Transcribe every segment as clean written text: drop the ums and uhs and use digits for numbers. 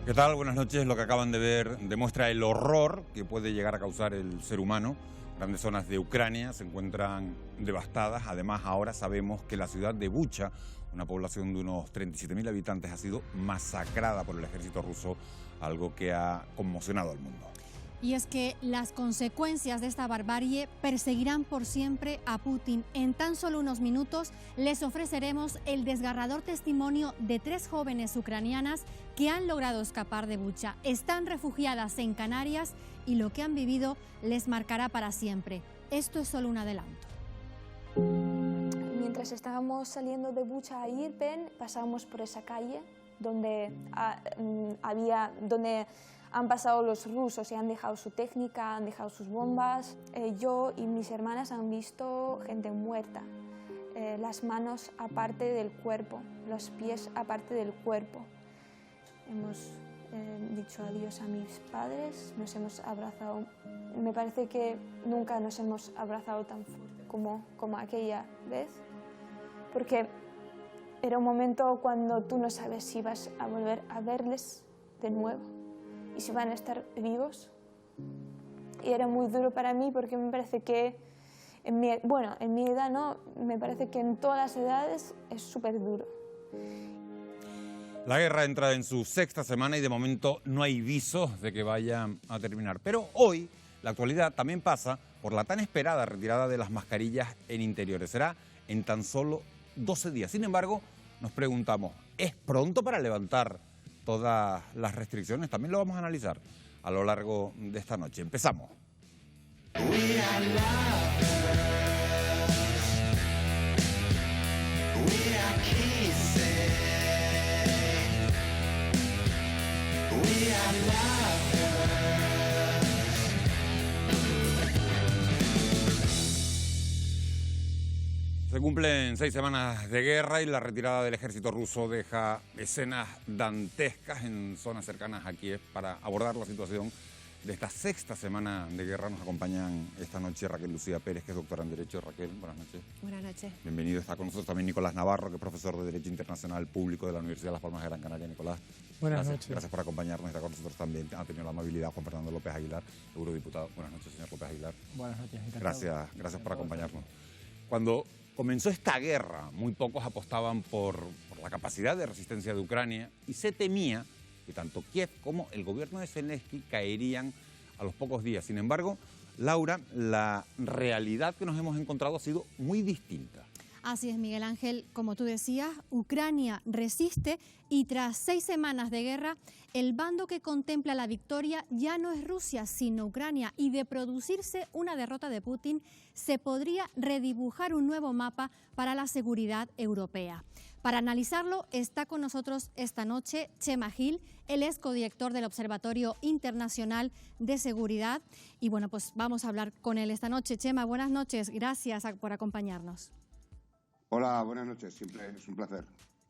¿Qué tal? Buenas noches. Lo que acaban de ver demuestra el horror que puede llegar a causar el ser humano. Grandes zonas de Ucrania se encuentran devastadas. Además, ahora sabemos que la ciudad de Bucha, una población de unos 37.000 habitantes, ha sido masacrada por el ejército ruso, algo que ha conmocionado al mundo. Y es que las consecuencias de esta barbarie perseguirán por siempre a Putin. En tan solo unos minutos les ofreceremos el desgarrador testimonio de 3 jóvenes ucranianas que han logrado escapar de Bucha. Están refugiadas en Canarias y lo que han vivido les marcará para siempre. Esto es solo un adelanto. Mientras estábamos saliendo de Bucha a Irpin, pasábamos por esa calle donde han pasado los rusos y han dejado su técnica, han dejado sus bombas. Yo y mis hermanas han visto gente muerta, las manos aparte del cuerpo, los pies aparte del cuerpo. Hemos dicho adiós a mis padres, nos hemos abrazado. Me parece que nunca nos hemos abrazado tan fuerte como aquella vez, porque era un momento cuando tú no sabes si vas a volver a verles de nuevo y si van a estar vivos. Y era muy duro para mí porque me parece que, en mi edad no, me parece que en todas las edades es súper duro. La guerra entra en su 6ª semana y de momento no hay visos de que vaya a terminar. Pero hoy la actualidad también pasa por la tan esperada retirada de las mascarillas en interiores. Será en tan solo 12 días. Sin embargo, nos preguntamos, ¿es pronto para levantar todas las restricciones? También lo vamos a analizar a lo largo de esta noche. Empezamos. Se cumplen 6 semanas de guerra y la retirada del ejército ruso deja escenas dantescas en zonas cercanas a Kiev. Para abordar la situación de esta 6ª semana de guerra nos acompañan esta noche Raquel Lucía Pérez, que es doctora en Derecho. Raquel, buenas noches. Buenas noches. Bienvenido. Está con nosotros también Nicolás Navarro, que es profesor de Derecho Internacional Público de la Universidad de Las Palmas de Gran Canaria. Nicolás, buenas noches. Gracias por acompañarnos. Está con nosotros también, ha tenido la amabilidad Juan Fernando López Aguilar, eurodiputado. Buenas noches, señor López Aguilar. Buenas noches. Encantado. Gracias por acompañarnos. Cuando comenzó esta guerra, muy pocos apostaban por la capacidad de resistencia de Ucrania y se temía que tanto Kiev como el gobierno de Zelensky caerían a los pocos días. Sin embargo, Laura, la realidad que nos hemos encontrado ha sido muy distinta. Así es, Miguel Ángel. Como tú decías, Ucrania resiste y tras 6 semanas de guerra, el bando que contempla la victoria ya no es Rusia, sino Ucrania. Y de producirse una derrota de Putin, se podría redibujar un nuevo mapa para la seguridad europea. Para analizarlo, está con nosotros esta noche Chema Gil. Él es codirector del Observatorio Internacional de Seguridad. Y bueno, pues vamos a hablar con él esta noche. Chema, buenas noches. Gracias por acompañarnos. Hola, buenas noches. Siempre es un placer.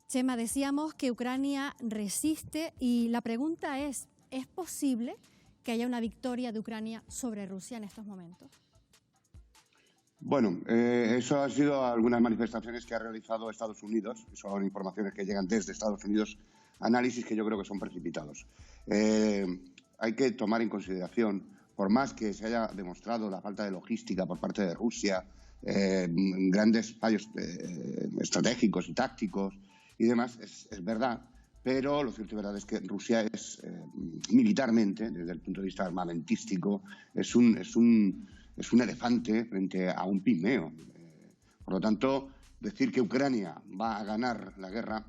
Chema, decíamos que Ucrania resiste y la pregunta ¿es posible que haya una victoria de Ucrania sobre Rusia en estos momentos? Bueno, eso han sido algunas manifestaciones que ha realizado Estados Unidos. Son informaciones que llegan desde Estados Unidos, análisis que yo creo que son precipitados. Hay que tomar en consideración, por más que se haya demostrado la falta de logística por parte de Rusia, grandes fallos estratégicos y tácticos y demás, es verdad, pero lo cierto y verdad es que Rusia es militarmente, desde el punto de vista armamentístico, es un elefante frente a un pigmeo. Por lo tanto, decir que Ucrania va a ganar la guerra,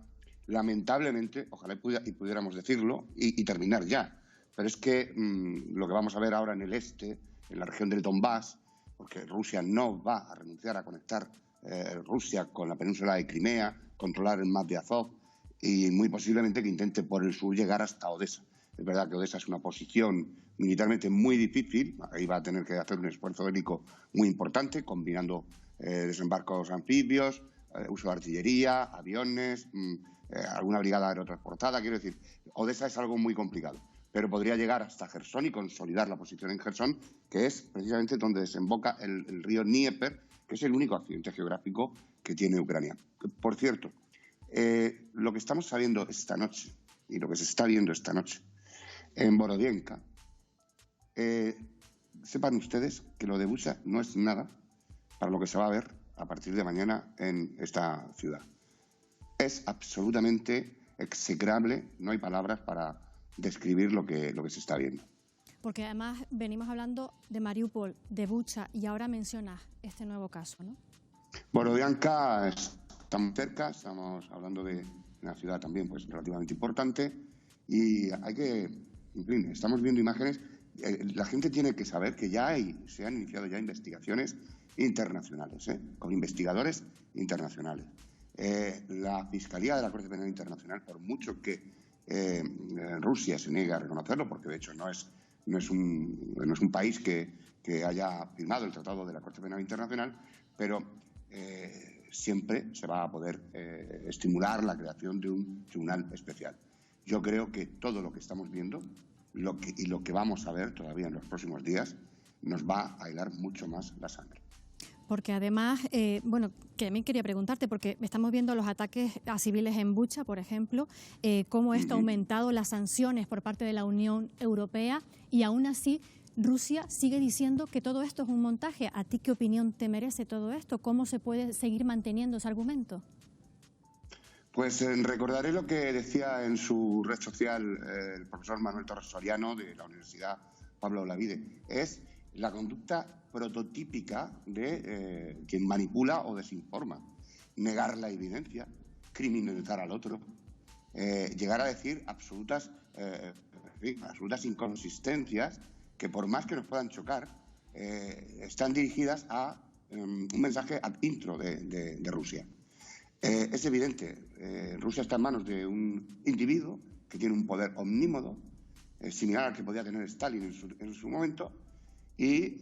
lamentablemente, ojalá y pudiéramos decirlo y terminar ya. Pero es que lo que vamos a ver ahora en el este, en la región del Donbass, porque Rusia no va a renunciar a conectar Rusia con la península de Crimea, controlar el mar de Azov y muy posiblemente que intente por el sur llegar hasta Odessa. Es verdad que Odessa es una posición militarmente muy difícil, ahí va a tener que hacer un esfuerzo bélico muy importante, combinando desembarcos anfibios, uso de artillería, aviones, alguna brigada aerotransportada. Quiero decir, Odessa es algo muy complicado, pero podría llegar hasta Jersón y consolidar la posición en Jersón, que es precisamente donde desemboca el río Dnieper, que es el único accidente geográfico que tiene Ucrania. Por cierto, lo que estamos sabiendo esta noche y lo que se está viendo esta noche en Borodienka. Sepan ustedes que lo de Bucha no es nada para lo que se va a ver a partir de mañana en esta ciudad. Es absolutamente execrable, no hay palabras para describir lo que se está viendo. Porque además venimos hablando de Mariupol, de Bucha, y ahora mencionas este nuevo caso, ¿no? Borodianka está muy cerca, estamos hablando de una ciudad también pues relativamente importante, y hay que, en fin, estamos viendo imágenes. La gente tiene que saber que se han iniciado ya investigaciones internacionales, con investigadores internacionales. La Fiscalía de la Corte Penal Internacional, por mucho que Rusia se niegue a reconocerlo, porque de hecho no es un país que haya firmado el Tratado de la Corte Penal Internacional, pero siempre se va a poder estimular la creación de un tribunal especial. Yo creo que todo lo que estamos viendo y lo que vamos a ver todavía en los próximos días nos va a helar mucho más la sangre. Porque además, bueno, que también quería preguntarte, porque estamos viendo los ataques a civiles en Bucha, por ejemplo, cómo esto ha aumentado las sanciones por parte de la Unión Europea, y aún así Rusia sigue diciendo que todo esto es un montaje. ¿A ti qué opinión te merece todo esto? ¿Cómo se puede seguir manteniendo ese argumento? Pues recordaré lo que decía en su red social el profesor Manuel Torres Soriano de la Universidad Pablo Olavide. Es la conducta prototípica de quien manipula o desinforma. Negar la evidencia, criminalizar al otro, llegar a decir absolutas inconsistencias que, por más que nos puedan chocar, están dirigidas a un mensaje ad intro de Rusia. Es evidente, Rusia está en manos de un individuo que tiene un poder omnímodo, similar al que podía tener Stalin en su momento, y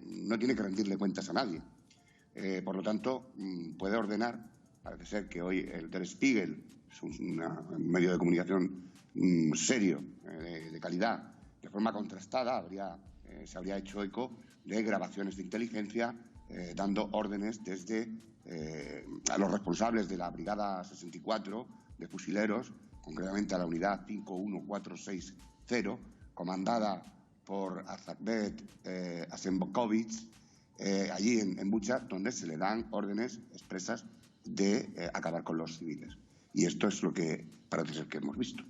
no tiene que rendirle cuentas a nadie. Por lo tanto, puede ordenar. Parece ser que hoy el Der Spiegel es un medio de comunicación serio, de calidad, de forma contrastada, se habría hecho eco de grabaciones de inteligencia dando órdenes desde a los responsables de la Brigada 64 de fusileros, concretamente a la unidad 51460, comandada por Azakbet Asenbokovich, allí en Bucha, donde se le dan órdenes expresas de acabar con los civiles. Y esto es lo que parece ser que hemos visto.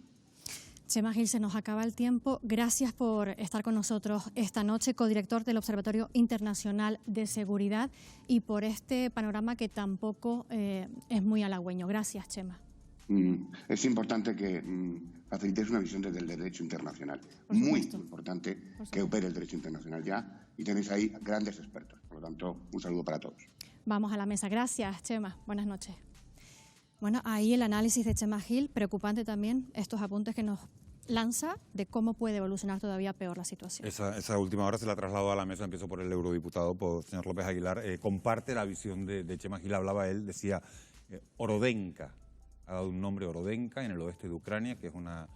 Chema Gil, se nos acaba el tiempo. Gracias por estar con nosotros esta noche, codirector del Observatorio Internacional de Seguridad, y por este panorama que tampoco es muy halagüeño. Gracias, Chema. Es importante que facilitéis una visión desde el derecho internacional. Muy importante que opere el derecho internacional ya, y tenéis ahí grandes expertos. Por lo tanto, un saludo para todos. Vamos a la mesa. Gracias, Chema. Buenas noches. Bueno, ahí el análisis de Chema Gil, preocupante también estos apuntes que nos lanza de cómo puede evolucionar todavía peor la situación. Esa última hora se la traslado a la mesa, empiezo por el eurodiputado, por señor López Aguilar. Comparte la visión de Chema Gil, hablaba él, decía Orodenka, ha dado un nombre, Orodenka, en el oeste de Ucrania, que es una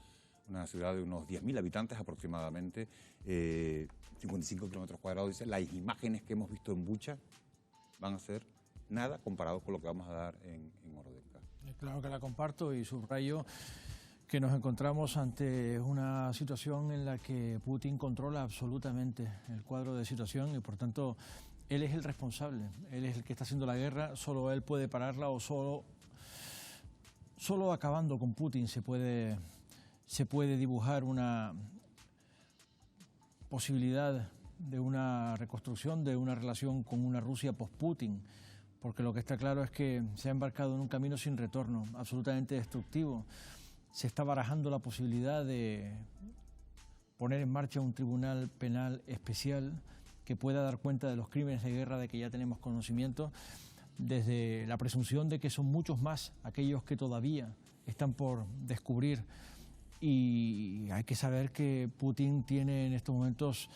ciudad de unos 10.000 habitantes aproximadamente, 55 kilómetros cuadrados. Dice, las imágenes que hemos visto en Bucha van a ser nada comparado con lo que vamos a dar en Orodenka. Claro que la comparto y subrayo que nos encontramos ante una situación en la que Putin controla absolutamente el cuadro de situación y, por tanto, él es el responsable, él es el que está haciendo la guerra, solo él puede pararla, o solo acabando con Putin se puede dibujar una posibilidad de una reconstrucción de una relación con una Rusia post-Putin, porque lo que está claro es que se ha embarcado en un camino sin retorno, absolutamente destructivo. Se está barajando la posibilidad de poner en marcha un tribunal penal especial que pueda dar cuenta de los crímenes de guerra de que ya tenemos conocimiento, desde la presunción de que son muchos más aquellos que todavía están por descubrir. Y hay que saber que Putin tiene en estos momentos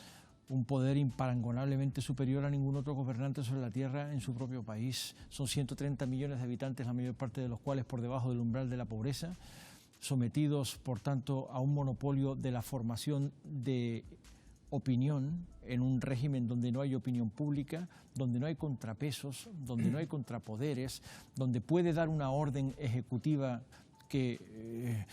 un poder imparangonablemente superior a ningún otro gobernante sobre la tierra en su propio país. Son 130 millones de habitantes, la mayor parte de los cuales por debajo del umbral de la pobreza, sometidos, por tanto, a un monopolio de la formación de opinión en un régimen donde no hay opinión pública, donde no hay contrapesos, donde no hay contrapoderes, donde puede dar una orden ejecutiva que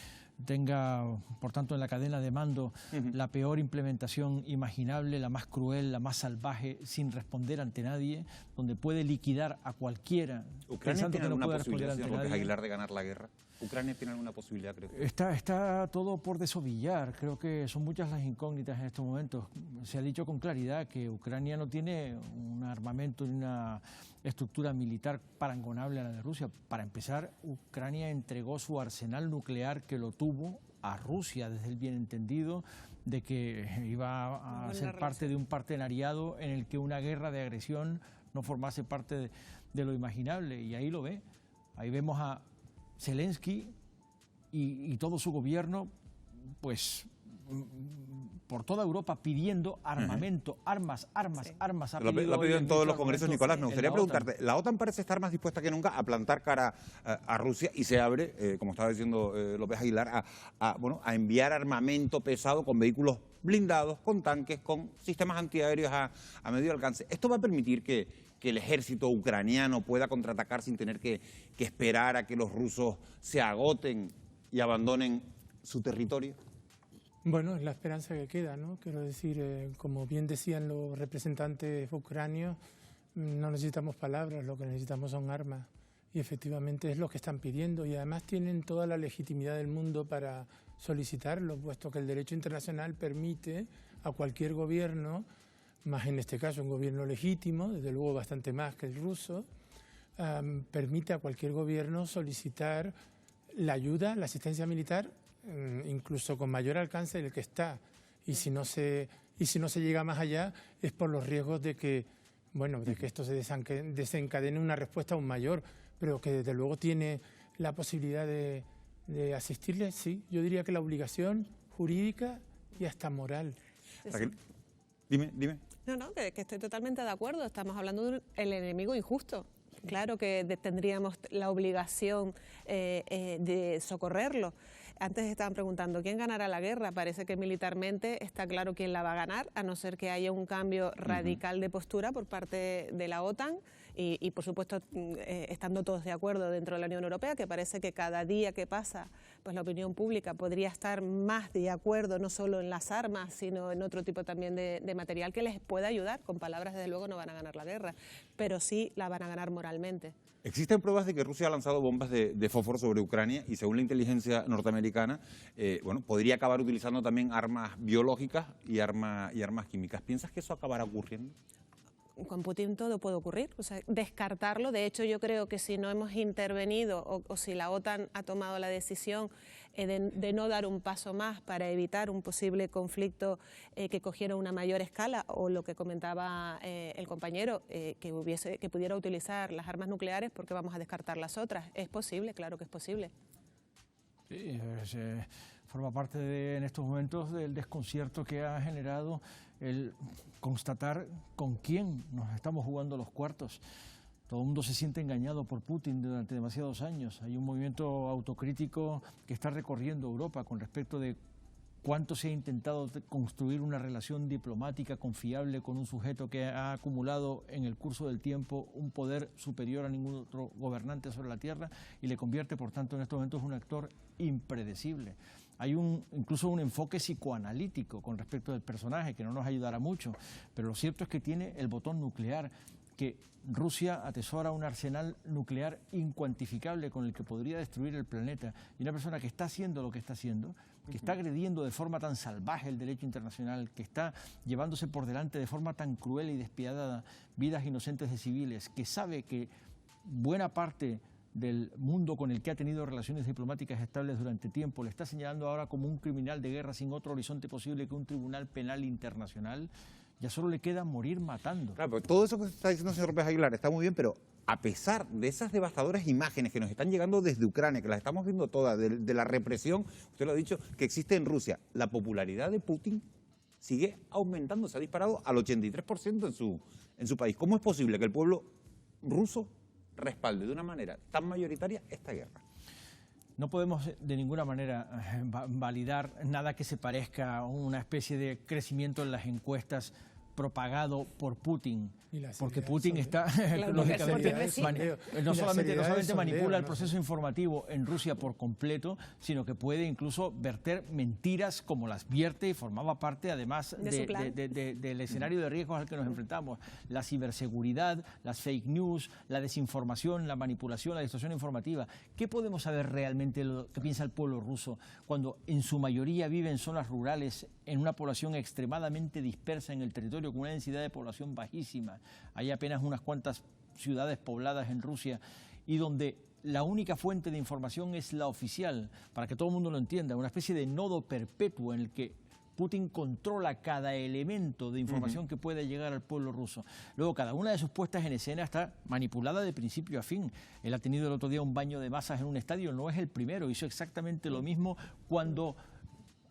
tenga, por tanto, en la cadena de mando la peor implementación imaginable, la más cruel, la más salvaje, sin responder ante nadie, donde puede liquidar a cualquiera. ¿Ucrania tiene alguna posibilidad, señor López Aguilar, de ganar la guerra? ¿Ucrania tiene alguna posibilidad, creo? Está todo por desovillar. Creo que son muchas las incógnitas en estos momentos. Se ha dicho con claridad que Ucrania no tiene un armamento ni una estructura militar parangonable a la de Rusia. Para empezar, Ucrania entregó su arsenal nuclear, que lo tuvo, a Rusia, desde el bien entendido de que iba a ser parte de un partenariado en el que una guerra de agresión no formase parte de lo imaginable. Y ahí lo ve. Ahí vemos a Zelensky y todo su gobierno, pues por toda Europa pidiendo armamento, armas. Lo ha pedido en todos los congresos, Nicolás. Me gustaría preguntarte, la OTAN parece estar más dispuesta que nunca a plantar cara a Rusia y se abre, como estaba diciendo López Aguilar, a enviar armamento pesado con vehículos blindados, con tanques, con sistemas antiaéreos a medio alcance. ¿Esto va a permitir que el ejército ucraniano pueda contraatacar sin tener que esperar a que los rusos se agoten y abandonen su territorio? Bueno, es la esperanza que queda, ¿no? Quiero decir, como bien decían los representantes ucranianos, no necesitamos palabras, lo que necesitamos son armas. Y efectivamente es lo que están pidiendo, y además tienen toda la legitimidad del mundo para solicitarlo, puesto que el derecho internacional permite a cualquier gobierno, más en este caso un gobierno legítimo, desde luego bastante más que el ruso, permite a cualquier gobierno solicitar la ayuda, la asistencia militar, incluso con mayor alcance del que está. Y si no se llega más allá es por los riesgos de que esto se desencadene una respuesta aún mayor, pero que desde luego tiene la posibilidad de asistirle, sí. Yo diría que la obligación jurídica y hasta moral. Sí. Dime. No, que estoy totalmente de acuerdo. Estamos hablando del enemigo injusto. Claro que tendríamos la obligación de socorrerlo. Antes estaban preguntando, ¿quién ganará la guerra? Parece que militarmente está claro quién la va a ganar, a no ser que haya un cambio radical de postura por parte de la OTAN y por supuesto, estando todos de acuerdo dentro de la Unión Europea, que parece que cada día que pasa, pues la opinión pública podría estar más de acuerdo, no solo en las armas, sino en otro tipo también de material que les pueda ayudar. Con palabras, desde luego, no van a ganar la guerra, pero sí la van a ganar moralmente. Existen pruebas de que Rusia ha lanzado bombas de fósforo sobre Ucrania y, según la inteligencia norteamericana, podría acabar utilizando también armas biológicas y armas químicas. ¿Piensas que eso acabará ocurriendo? Con Putin todo puede ocurrir, o sea, descartarlo. De hecho, yo creo que si no hemos intervenido o si la OTAN ha tomado la decisión de no dar un paso más para evitar un posible conflicto que cogiera una mayor escala, o lo que comentaba el compañero, que pudiera utilizar las armas nucleares, ¿por qué vamos a descartar las otras? Es posible, claro que es posible. Sí, forma parte en estos momentos del desconcierto que ha generado el constatar con quién nos estamos jugando los cuartos. Todo el mundo se siente engañado por Putin durante demasiados años. Hay un movimiento autocrítico que está recorriendo Europa con respecto de cuánto se ha intentado construir una relación diplomática confiable con un sujeto que ha acumulado en el curso del tiempo un poder superior a ningún otro gobernante sobre la tierra y le convierte, por tanto, en estos momentos en un actor impredecible. Hay incluso un enfoque psicoanalítico con respecto del personaje que no nos ayudará mucho, pero lo cierto es que tiene el botón nuclear, que Rusia atesora un arsenal nuclear incuantificable con el que podría destruir el planeta, y una persona que está haciendo lo que está haciendo, que está agrediendo de forma tan salvaje el derecho internacional, que está llevándose por delante de forma tan cruel y despiadada vidas inocentes de civiles, que sabe que buena parte del mundo con el que ha tenido relaciones diplomáticas estables durante tiempo le está señalando ahora como un criminal de guerra sin otro horizonte posible que un tribunal penal internacional, ya solo le queda morir matando. Claro, pero todo eso que está diciendo el señor López Aguilar está muy bien, pero a pesar de esas devastadoras imágenes que nos están llegando desde Ucrania, que las estamos viendo todas, de la represión, usted lo ha dicho, que existe en Rusia, la popularidad de Putin sigue aumentando, se ha disparado al 83% en su país. ¿Cómo es posible que el pueblo ruso respalde de una manera tan mayoritaria esta guerra? No podemos de ninguna manera validar nada que se parezca a una especie de crecimiento en las encuestas propagado por Putin. Y la Porque seriedad Putin del está, Claro, lógicamente, porque es sondeo. no Y la solamente seriedad del manipula sondeo, el ¿no? proceso informativo en Rusia por completo, sino que puede incluso verter mentiras como las vierte, y formaba parte además De su plan. del escenario de riesgos al que nos enfrentamos. La ciberseguridad, las fake news, la desinformación, la manipulación, la distorsión informativa. ¿Qué podemos saber realmente lo que piensa el pueblo ruso cuando en su mayoría vive en zonas rurales, en una población extremadamente dispersa en el territorio, con una densidad de población bajísima? Hay apenas unas cuantas ciudades pobladas en Rusia y donde la única fuente de información es la oficial, para que todo el mundo lo entienda, una especie de nodo perpetuo en el que Putin controla cada elemento de información que pueda llegar al pueblo ruso. Luego, cada una de sus puestas en escena está manipulada de principio a fin. Él ha tenido el otro día un baño de masas en un estadio, no es el primero, hizo exactamente lo mismo cuando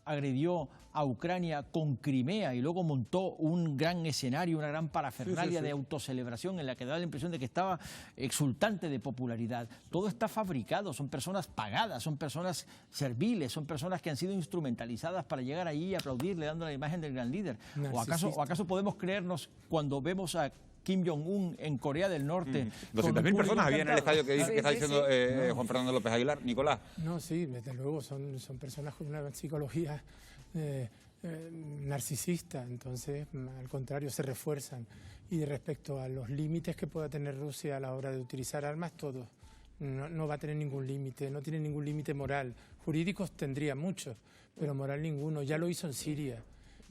agredió a Ucrania con Crimea y luego montó un gran escenario, una gran parafernalia de autocelebración en la que da la impresión de que estaba exultante de popularidad. Todo está fabricado, son personas pagadas, son personas serviles, son personas que han sido instrumentalizadas para llegar allí y aplaudirle dando la imagen del gran líder. ¿O acaso podemos creernos cuando vemos a Kim Jong-un en Corea del Norte? 200.000 personas había en el estadio que está diciendo Juan Fernando López Aguilar. Nicolás. No, sí, desde luego, son personas con una psicología narcisista, entonces, al contrario, se refuerzan. Y respecto a los límites que pueda tener Rusia a la hora de utilizar armas, todo. No va a tener ningún límite, no tiene ningún límite moral. Jurídicos tendría muchos, pero moral ninguno. Ya lo hizo en Siria.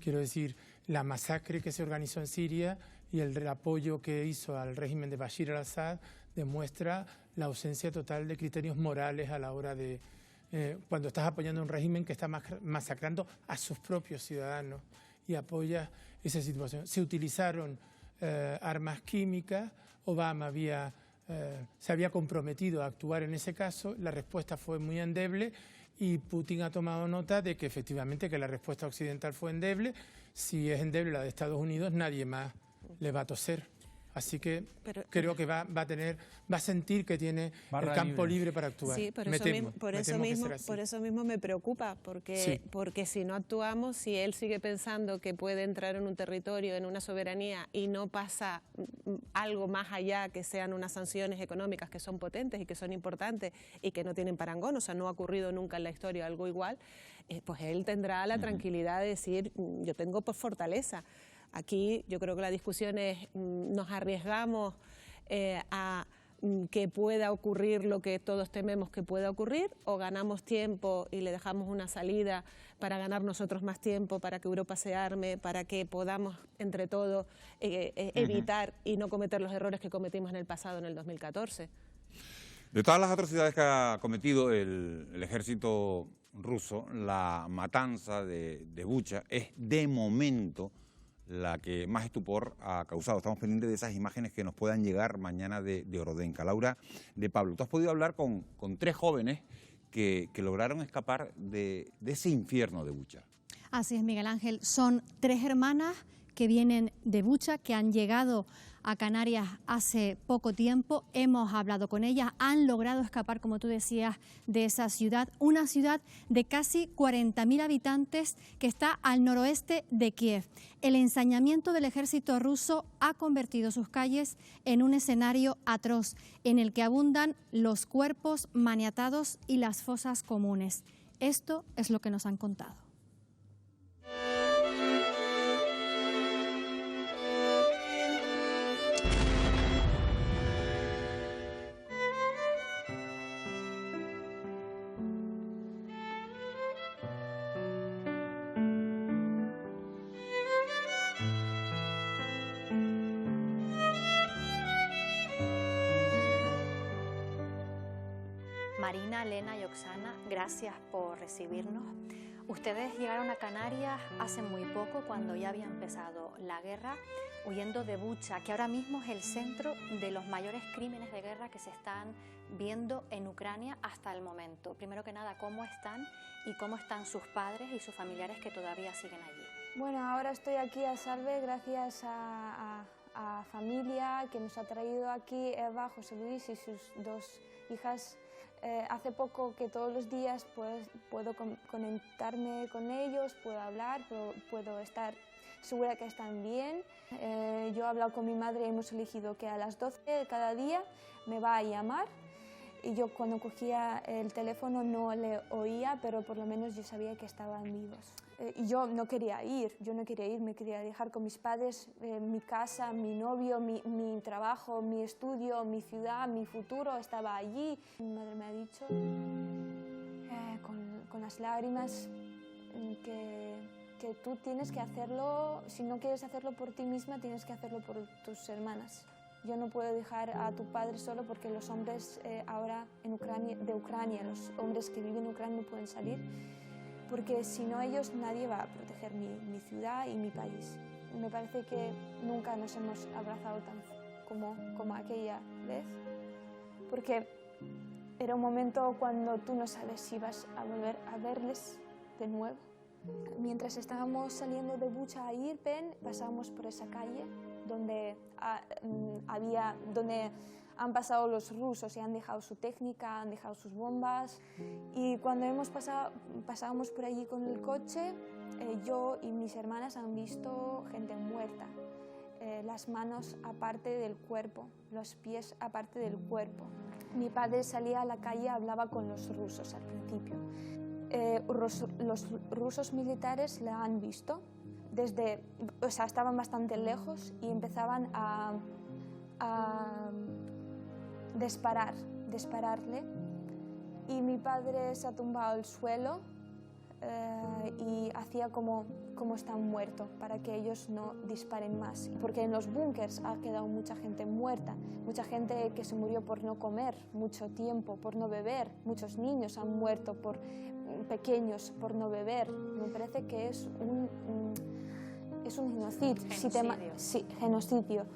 Quiero decir, la masacre que se organizó en Siria y el apoyo que hizo al régimen de Bashir al-Assad demuestra la ausencia total de criterios morales a la hora de... cuando estás apoyando un régimen que está masacrando a sus propios ciudadanos y apoya esa situación. Se utilizaron armas químicas, Obama se había comprometido a actuar en ese caso, la respuesta fue muy endeble y Putin ha tomado nota de que efectivamente que la respuesta occidental fue endeble. Si es endeble la de Estados Unidos, nadie más le va a toser. Así que creo que va a sentir que tiene el campo libre para actuar. Sí, por eso mismo me preocupa, porque si no actuamos, si él sigue pensando que puede entrar en un territorio, en una soberanía, y no pasa algo más allá que sean unas sanciones económicas que son potentes y que son importantes y que no tienen parangón, o sea, no ha ocurrido nunca en la historia algo igual, pues él tendrá la tranquilidad de decir, yo tengo por fortaleza. Aquí yo creo que la discusión es, nos arriesgamos a que pueda ocurrir lo que todos tememos que pueda ocurrir, o ganamos tiempo y le dejamos una salida para ganar nosotros más tiempo, para que Europa se arme, para que podamos entre todos evitar y no cometer los errores que cometimos en el pasado, en el 2014. De todas las atrocidades que ha cometido el ejército ruso, la matanza de Bucha es de momento la que más estupor ha causado. Estamos pendientes de esas imágenes que nos puedan llegar mañana de Orodenka. Laura de Pablo, tú has podido hablar con 3 jóvenes que lograron escapar de ese infierno de Bucha. Así es, Miguel Ángel. Son 3 hermanas que vienen de Bucha, que han llegado a Canarias hace poco tiempo. Hemos hablado con ellas, han logrado escapar, como tú decías, de esa ciudad, una ciudad de casi 40.000 habitantes que está al noroeste de Kiev. El ensañamiento del ejército ruso ha convertido sus calles en un escenario atroz, en el que abundan los cuerpos maniatados y las fosas comunes. Esto es lo que nos han contado. Marina, Elena y Oksana, gracias por recibirnos. Ustedes llegaron a Canarias hace muy poco, cuando ya había empezado la guerra, huyendo de Bucha, que ahora mismo es el centro de los mayores crímenes de guerra que se están viendo en Ucrania hasta el momento. Primero que nada, ¿cómo están y cómo están sus padres y sus familiares que todavía siguen allí? Bueno, ahora estoy aquí a salve gracias a familia que nos ha traído aquí, Eva, José Luis y sus 2 hijas Hace poco que todos los días puedo conectarme con ellos, puedo hablar, puedo estar segura que están bien. Yo he hablado con mi madre y hemos elegido que a las 12 de cada día me va a llamar. Y yo cuando cogía el teléfono no le oía, pero por lo menos yo sabía que estaban vivos. Y yo no quería ir, me quería dejar con mis padres, mi casa, mi novio, mi trabajo, mi estudio, mi ciudad, mi futuro estaba allí. Mi madre me ha dicho con las lágrimas que tú tienes que hacerlo, si no quieres hacerlo por ti misma, tienes que hacerlo por tus hermanas. Yo no puedo dejar a tu padre solo porque los hombres ahora de Ucrania, los hombres que viven en Ucrania no pueden salir, porque si no ellos nadie va a proteger mi ciudad y mi país. Me parece que nunca nos hemos abrazado tanto como aquella vez, porque era un momento cuando tú no sabes si vas a volver a verles de nuevo. Mientras estábamos saliendo de Bucha a Irpin, pasábamos por esa calle donde han pasado los rusos y han dejado su técnica, han dejado sus bombas. Y cuando pasábamos por allí con el coche, yo y mis hermanas han visto gente muerta. Las manos aparte del cuerpo, los pies aparte del cuerpo. Mi padre salía a la calle, hablaba con los rusos al principio. Los rusos militares la han visto, estaban bastante lejos y empezaban a dispararle. Y mi padre se ha tumbado al suelo y hacía como está muerto para que ellos no disparen más. Porque en los búnkers ha quedado mucha gente muerta, mucha gente que se murió por no comer mucho tiempo, por no beber. Muchos niños han muerto pequeños por no beber. Me parece que es un genocidio. Sí, genocidio.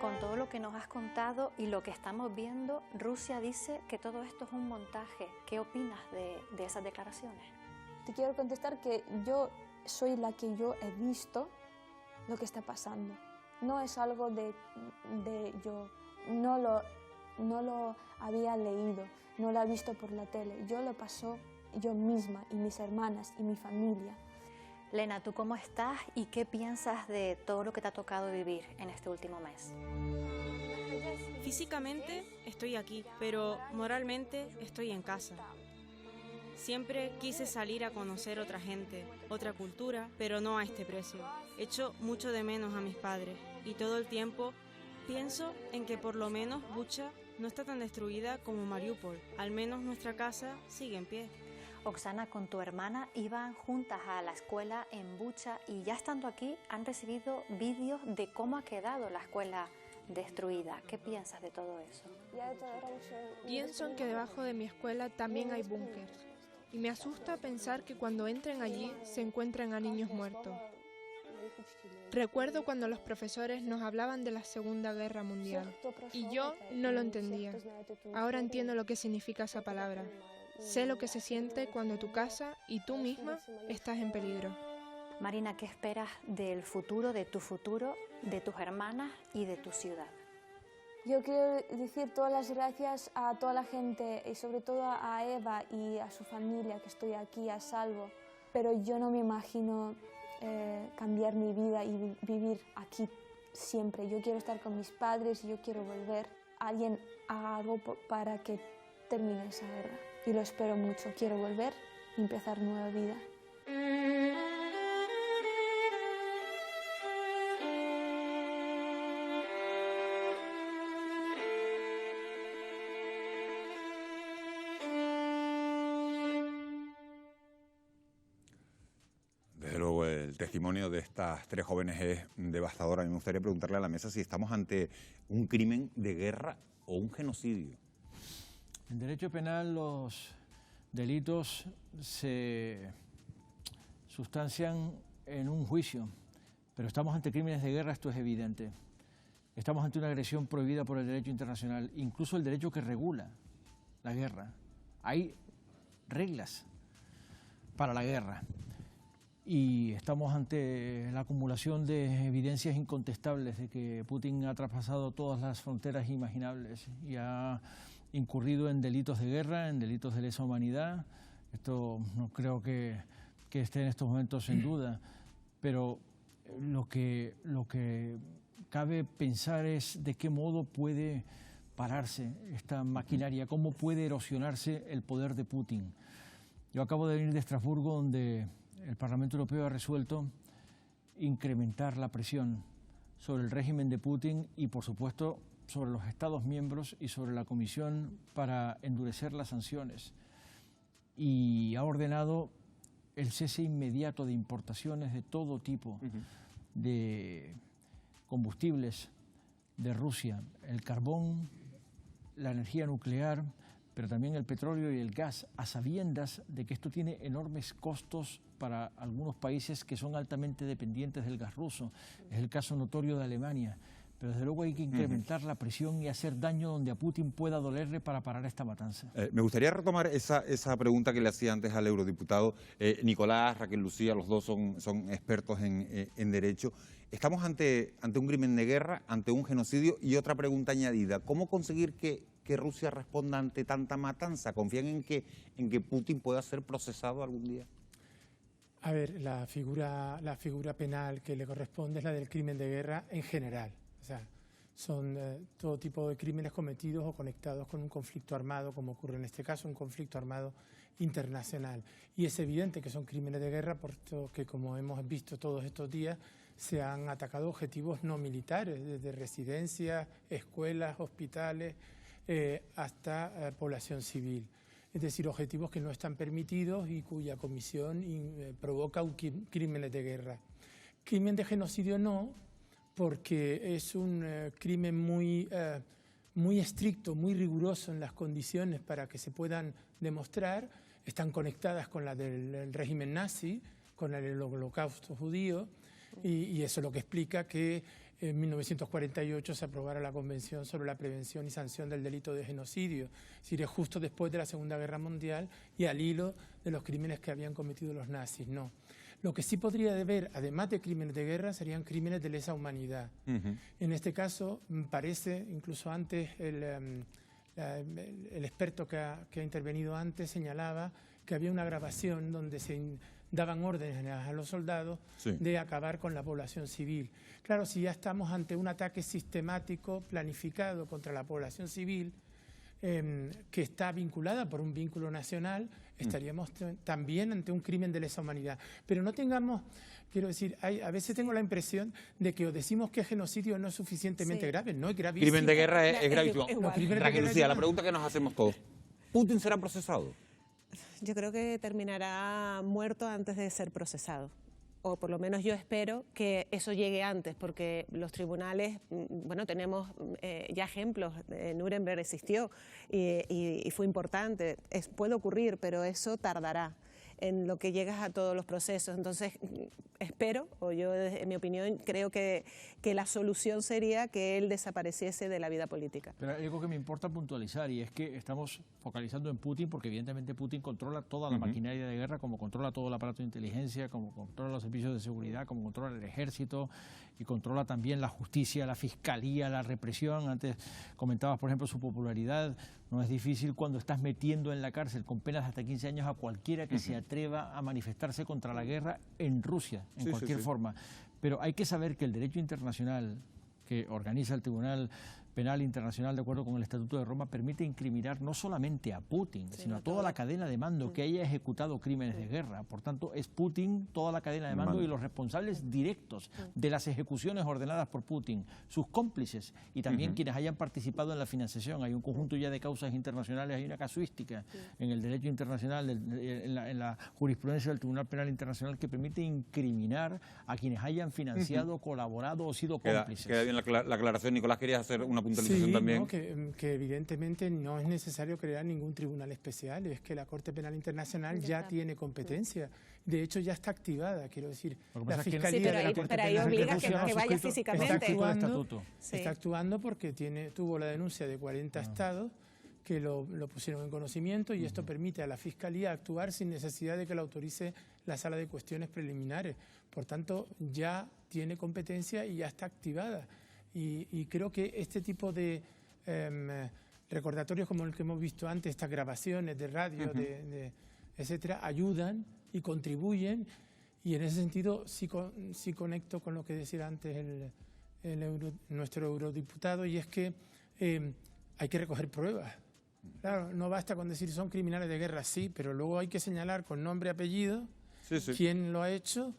Con todo lo que nos has contado y lo que estamos viendo, Rusia dice que todo esto es un montaje. ¿Qué opinas de esas declaraciones? Te quiero contestar que yo soy la que yo he visto lo que está pasando. No es algo de yo, no lo había leído, no lo he visto por la tele. Yo lo pasó yo misma y mis hermanas y mi familia. Lena, ¿tú cómo estás y qué piensas de todo lo que te ha tocado vivir en este último mes? Físicamente estoy aquí, pero moralmente estoy en casa. Siempre quise salir a conocer otra gente, otra cultura, pero no a este precio. Echo mucho de menos a mis padres y todo el tiempo pienso en que por lo menos Bucha no está tan destruida como Mariupol. Al menos nuestra casa sigue en pie. Oksana, con tu hermana iban juntas a la escuela en Bucha y ya estando aquí han recibido vídeos de cómo ha quedado la escuela destruida. ¿Qué piensas de todo eso? Pienso en que debajo de mi escuela también hay búnkers y me asusta pensar que cuando entren allí se encuentren a niños muertos. Recuerdo cuando los profesores nos hablaban de la Segunda Guerra Mundial y yo no lo entendía. Ahora entiendo lo que significa esa palabra. Sé lo que se siente cuando tu casa y tú misma estás en peligro. Marina, ¿qué esperas del futuro, de tus hermanas y de tu ciudad? Yo quiero decir todas las gracias a toda la gente y sobre todo a Eva y a su familia, que estoy aquí a salvo. Pero yo no me imagino cambiar mi vida y vivir aquí siempre. Yo quiero estar con mis padres y yo quiero volver. Alguien haga algo para que termine esa guerra. Y lo espero mucho. Quiero volver y empezar nueva vida. Desde luego, el testimonio de estas tres jóvenes es devastador. A mí me gustaría preguntarle a la mesa si estamos ante un crimen de guerra o un genocidio. En derecho penal los delitos se sustancian en un juicio, pero estamos ante crímenes de guerra, esto es evidente. Estamos ante una agresión prohibida por el derecho internacional, incluso el derecho que regula la guerra. Hay reglas para la guerra. y estamos ante la acumulación de evidencias incontestables de que Putin ha traspasado todas las fronteras imaginables y ha incurrido en delitos de guerra, en delitos de lesa humanidad. Esto no creo que esté en estos momentos en duda, pero lo que cabe pensar es de qué modo puede pararse esta maquinaria, cómo puede erosionarse el poder de Putin. Yo acabo de venir de Estrasburgo, donde el Parlamento Europeo ha resuelto incrementar la presión sobre el régimen de Putin y, por supuesto, sobre los Estados miembros y sobre la Comisión para endurecer las sanciones. Y ha ordenado el cese inmediato de importaciones de todo tipo de combustibles de Rusia, el carbón, la energía nuclear, pero también el petróleo y el gas, a sabiendas de que esto tiene enormes costos para algunos países que son altamente dependientes del gas ruso. Es el caso notorio de Alemania. Pero desde luego hay que incrementar la presión y hacer daño donde a Putin pueda dolerle para parar esta matanza. Me gustaría retomar esa pregunta que le hacía antes al eurodiputado. Nicolás, Raquel Lucía, los dos son expertos en derecho. Estamos ante un crimen de guerra, ante un genocidio, y otra pregunta añadida. ¿Cómo conseguir que Rusia responda ante tanta matanza? ¿Confían en que Putin pueda ser procesado algún día? A ver, la figura penal que le corresponde es la del crimen de guerra en general. O sea, son todo tipo de crímenes cometidos o conectados con un conflicto armado, como ocurre en este caso, un conflicto armado internacional. Y es evidente que son crímenes de guerra porque, como hemos visto todos estos días, se han atacado objetivos no militares, desde residencias, escuelas, hospitales, hasta población civil. Es decir, objetivos que no están permitidos y cuya comisión provoca crímenes de guerra. Crimen de genocidio no, porque es un crimen muy estricto, muy riguroso en las condiciones para que se puedan demostrar. Están conectadas con la del régimen nazi, con el holocausto judío, y eso es lo que explica que en 1948 se aprobara la Convención sobre la Prevención y Sanción del Delito de Genocidio. Es decir, es justo después de la Segunda Guerra Mundial y al hilo de los crímenes que habían cometido los nazis, no. Lo que sí podría haber, además de crímenes de guerra, serían crímenes de lesa humanidad. En este caso, parece, incluso antes, el experto que ha intervenido antes señalaba que había una grabación donde se daban órdenes a los soldados de acabar con la población civil. Claro, si ya estamos ante un ataque sistemático, planificado contra la población civil, que está vinculada por un vínculo nacional, estaríamos también ante un crimen de lesa humanidad. Pero no tengamos, quiero decir, a veces tengo la impresión de que o decimos que genocidio no es suficientemente grave, no es gravísimo. Crimen de guerra es gravísimo. Raquel Lucía, la pregunta que nos hacemos todos, ¿Putin será procesado? Yo creo que terminará muerto antes de ser procesado. O por lo menos yo espero que eso llegue antes, porque los tribunales, bueno, tenemos ya ejemplos, Nuremberg existió y fue importante, puede ocurrir, pero eso tardará en lo que llegas a todos los procesos. Entonces, espero, o yo en mi opinión creo que la solución sería que él desapareciese de la vida política. Pero hay algo que me importa puntualizar, y es que estamos focalizando en Putin porque evidentemente Putin controla toda la maquinaria de guerra, como controla todo el aparato de inteligencia, como controla los servicios de seguridad, como controla el ejército y controla también la justicia, la fiscalía, la represión. Antes comentabas, por ejemplo, su popularidad. No es difícil cuando estás metiendo en la cárcel con penas de hasta 15 años a cualquiera que se atreva a manifestarse contra la guerra en Rusia, en cualquier forma. Pero hay que saber que el derecho internacional que organiza el Tribunal Penal Internacional, de acuerdo con el Estatuto de Roma, permite incriminar no solamente a Putin, sino a toda la cadena de mando que haya ejecutado crímenes de guerra. Por tanto, es Putin, toda la cadena de mando y los responsables directos de las ejecuciones ordenadas por Putin, sus cómplices y también quienes hayan participado en la financiación. Hay un conjunto ya de causas internacionales, hay una casuística en el derecho internacional, en la jurisprudencia del Tribunal Penal Internacional que permite incriminar a quienes hayan financiado, colaborado o sido cómplices. Queda bien la aclaración. Nicolás, querías hacer una puntualización también. ¿No? Que evidentemente no es necesario crear ningún tribunal especial, es que la Corte Penal Internacional ya tiene competencia. De hecho, ya está activada, quiero decir. La Fiscalía de la Corte pero ahí obliga que vaya físicamente. Está actuando porque tuvo la denuncia de 40 estados que lo pusieron en conocimiento, y esto permite a la Fiscalía actuar sin necesidad de que lo autorice la sala de cuestiones preliminares. Por tanto, ya tiene competencia y ya está activada. Y creo que este tipo de recordatorios como el que hemos visto antes, estas grabaciones de radio, etcétera, ayudan y contribuyen. Y en ese sentido sí conecto con lo que decía antes nuestro eurodiputado, y es que hay que recoger pruebas. Claro, no basta con decir son criminales de guerra, sí, pero luego hay que señalar con nombre y apellido quién lo ha hecho,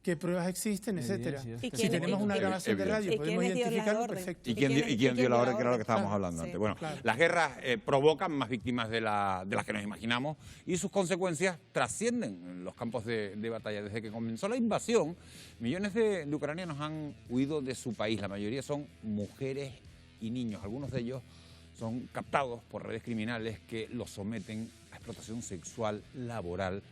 qué pruebas existen, etcétera. Si tenemos una grabación de radio, podemos identificarlo, perfecto. ¿Y quién dio la orden, que era lo que estábamos hablando antes? Bueno, las guerras provocan más víctimas de las que nos imaginamos, y sus consecuencias trascienden los campos de batalla. Desde que comenzó la invasión, millones de ucranianos han huido de su país. La mayoría son mujeres y niños. Algunos de ellos son captados por redes criminales que los someten a explotación sexual, laboral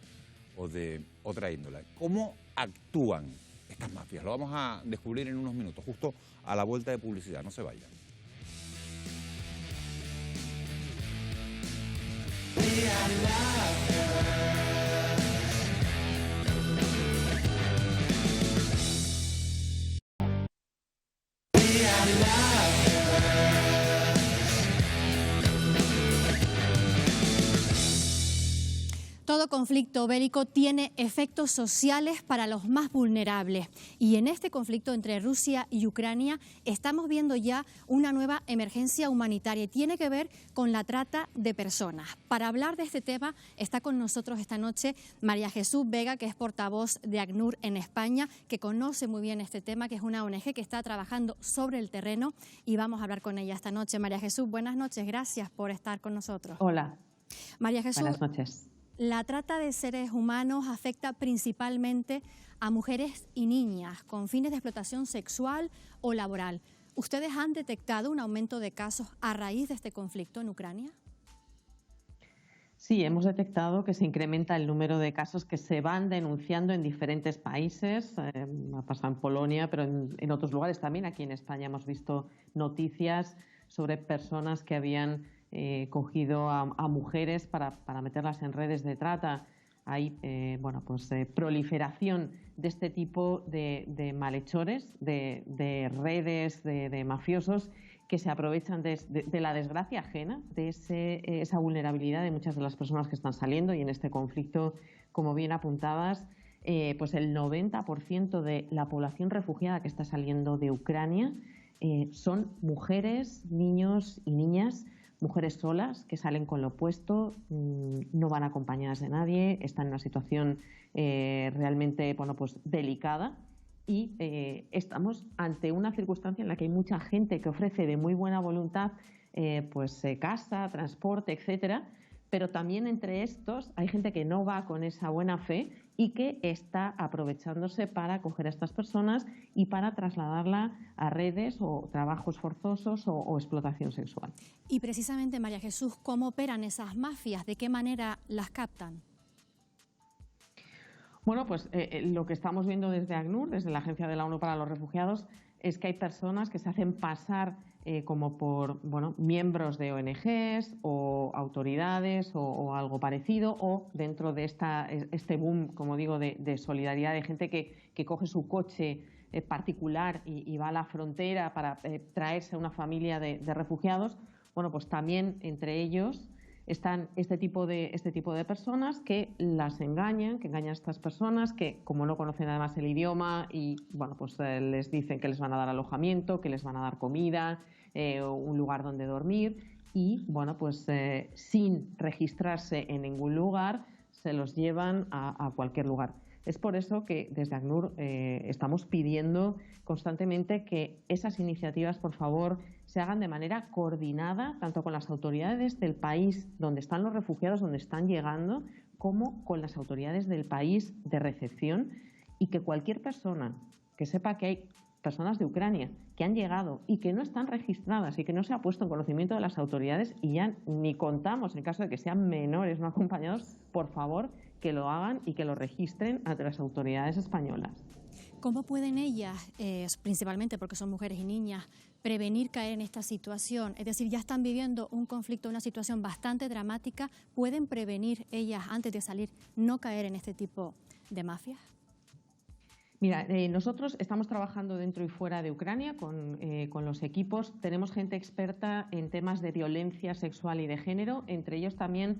o de otra índole. ¿Cómo actúan estas mafias? Lo vamos a descubrir en unos minutos, justo a la vuelta de publicidad. No se vayan. Todo conflicto bélico tiene efectos sociales para los más vulnerables, y en este conflicto entre Rusia y Ucrania estamos viendo ya una nueva emergencia humanitaria y tiene que ver con la trata de personas. Para hablar de este tema está con nosotros esta noche María Jesús Vega, que es portavoz de ACNUR en España, que conoce muy bien este tema, que es una ONG que está trabajando sobre el terreno, y vamos a hablar con ella esta noche. María Jesús, buenas noches, gracias por estar con nosotros. Hola. María Jesús, buenas noches. La trata de seres humanos afecta principalmente a mujeres y niñas con fines de explotación sexual o laboral. ¿Ustedes han detectado un aumento de casos a raíz de este conflicto en Ucrania? Sí, hemos detectado que se incrementa el número de casos que se van denunciando en diferentes países. Ha pasado en Polonia, pero en otros lugares también. Aquí en España hemos visto noticias sobre personas que habían cogido a mujeres para meterlas en redes de trata. Hay proliferación de este tipo de malhechores, de redes de mafiosos que se aprovechan de la desgracia ajena, de esa vulnerabilidad de muchas de las personas que están saliendo. Y en este conflicto, como bien apuntabas, pues el 90% de la población refugiada que está saliendo de Ucrania son mujeres, niños y niñas, mujeres solas que salen con lo opuesto, no van acompañadas de nadie, están en una situación realmente delicada, y estamos ante una circunstancia en la que hay mucha gente que ofrece de muy buena voluntad casa, transporte, etcétera, pero también entre estos hay gente que no va con esa buena fe y que está aprovechándose para coger a estas personas y para trasladarla a redes o trabajos forzosos o explotación sexual. Y precisamente, María Jesús, ¿cómo operan esas mafias? ¿De qué manera las captan? Bueno, pues lo que estamos viendo desde ACNUR, desde la Agencia de la ONU para los Refugiados, es que hay personas que se hacen pasar como por miembros de ONGs o autoridades o algo parecido, o dentro de este boom, como digo, de solidaridad, de gente que coge su coche particular y va a la frontera para traerse a una familia de refugiados. Bueno, pues también entre ellos están este tipo de personas que las engañan, que engañan a estas personas, que como no conocen además el idioma, y les dicen que les van a dar alojamiento, que les van a dar comida, un lugar donde dormir, y sin registrarse en ningún lugar se los llevan a cualquier lugar. Es por eso que desde ACNUR estamos pidiendo constantemente que esas iniciativas, por favor, se hagan de manera coordinada, tanto con las autoridades del país donde están los refugiados, donde están llegando, como con las autoridades del país de recepción, y que cualquier persona que sepa que hay personas de Ucrania que han llegado y que no están registradas y que no se ha puesto en conocimiento de las autoridades, y ya ni contamos en caso de que sean menores no acompañados, por favor, que lo hagan y que lo registren ante las autoridades españolas. ¿Cómo pueden ellas, principalmente porque son mujeres y niñas, prevenir caer en esta situación? Es decir, ya están viviendo un conflicto, una situación bastante dramática. ¿Pueden prevenir ellas, antes de salir, no caer en este tipo de mafias? Mira, nosotros estamos trabajando dentro y fuera de Ucrania con los equipos. Tenemos gente experta en temas de violencia sexual y de género. Entre ellos también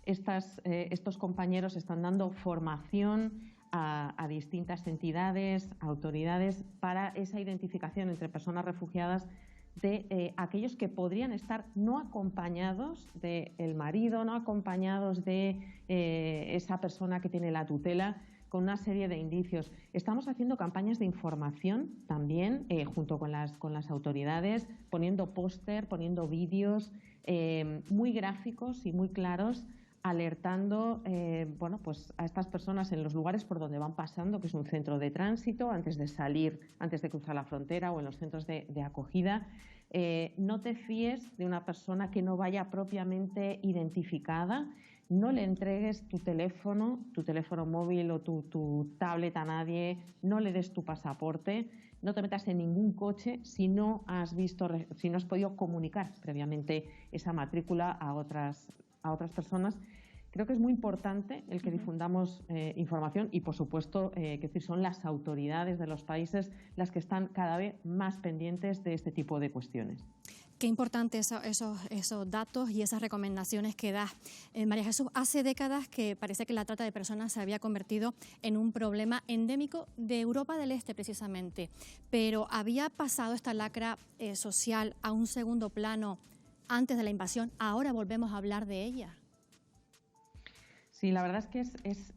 estos compañeros están dando formación a distintas entidades, autoridades, para esa identificación entre personas refugiadas de aquellos que podrían estar no acompañados del marido, no acompañados de esa persona que tiene la tutela, con una serie de indicios. Estamos haciendo campañas de información también, junto con las autoridades, poniendo póster, poniendo vídeos muy gráficos y muy claros, alertando pues a estas personas en los lugares por donde van pasando, que es un centro de tránsito, antes de salir, antes de cruzar la frontera, o en los centros de acogida. No te fíes de una persona que no vaya propiamente identificada. No le entregues tu teléfono móvil o tu tablet a nadie, no le des tu pasaporte, no te metas en ningún coche si no has podido comunicar previamente esa matrícula a otras personas. Creo que es muy importante el que difundamos información y, por supuesto, que son las autoridades de los países las que están cada vez más pendientes de este tipo de cuestiones. Qué importante esos datos y esas recomendaciones que das. María Jesús, hace décadas que parece que la trata de personas se había convertido en un problema endémico de Europa del Este, precisamente. Pero había pasado esta lacra social a un segundo plano antes de la invasión. Ahora volvemos a hablar de ella. Sí, la verdad es que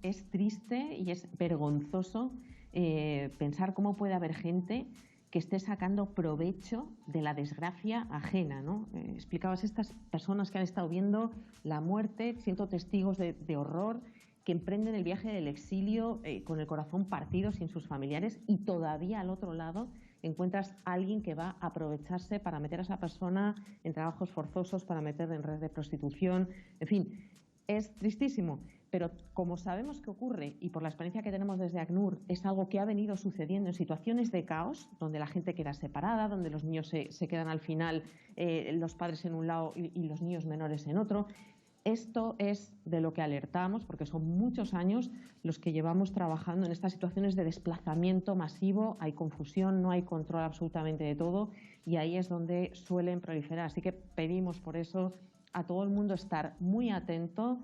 es triste y es vergonzoso pensar cómo puede haber gente que esté sacando provecho de la desgracia ajena, ¿no? Explicabas estas personas que han estado viendo la muerte, siendo testigos de horror, que emprenden el viaje del exilio con el corazón partido, sin sus familiares, y todavía al otro lado encuentras a alguien que va a aprovecharse para meter a esa persona en trabajos forzosos, para meter en red de prostitución. En fin, es tristísimo. Pero como sabemos que ocurre, y por la experiencia que tenemos desde ACNUR, es algo que ha venido sucediendo en situaciones de caos, donde la gente queda separada, donde los niños se quedan al final, los padres en un lado y los niños menores en otro. Esto es de lo que alertamos, porque son muchos años los que llevamos trabajando en estas situaciones de desplazamiento masivo. Hay confusión, no hay control absolutamente de todo, y ahí es donde suelen proliferar. Así que pedimos por eso a todo el mundo estar muy atento,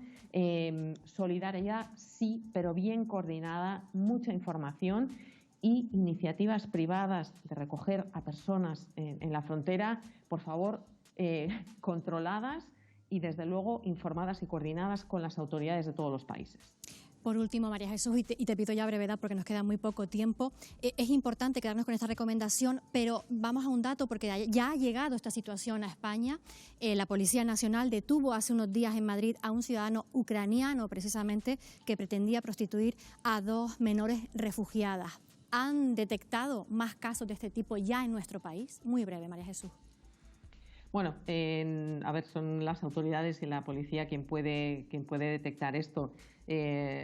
solidaria sí, pero bien coordinada, mucha información y iniciativas privadas de recoger a personas en la frontera, por favor, controladas y desde luego informadas y coordinadas con las autoridades de todos los países. Por último, María Jesús, y te pido ya brevedad porque nos queda muy poco tiempo, es importante quedarnos con esta recomendación, pero vamos a un dato porque ya ha llegado esta situación a España. La Policía Nacional detuvo hace unos días en Madrid a un ciudadano ucraniano, precisamente, que pretendía prostituir a 2 menores refugiadas. ¿Han detectado más casos de este tipo ya en nuestro país? Muy breve, María Jesús. Bueno, a ver, son las autoridades y la policía quien puede detectar esto.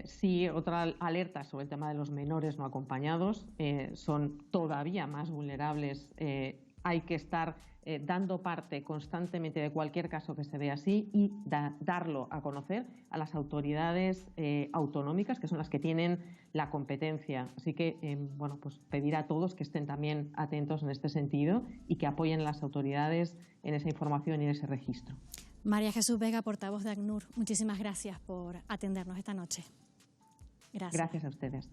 Sí, otra alerta sobre el tema de los menores no acompañados. Son todavía más vulnerables. Hay que estar dando parte constantemente de cualquier caso que se vea así y darlo a conocer a las autoridades autonómicas, que son las que tienen la competencia. Así que, bueno, pues pedir a todos que estén también atentos en este sentido y que apoyen a las autoridades en esa información y en ese registro. María Jesús Vega, portavoz de ACNUR, muchísimas gracias por atendernos esta noche. Gracias. Gracias a ustedes.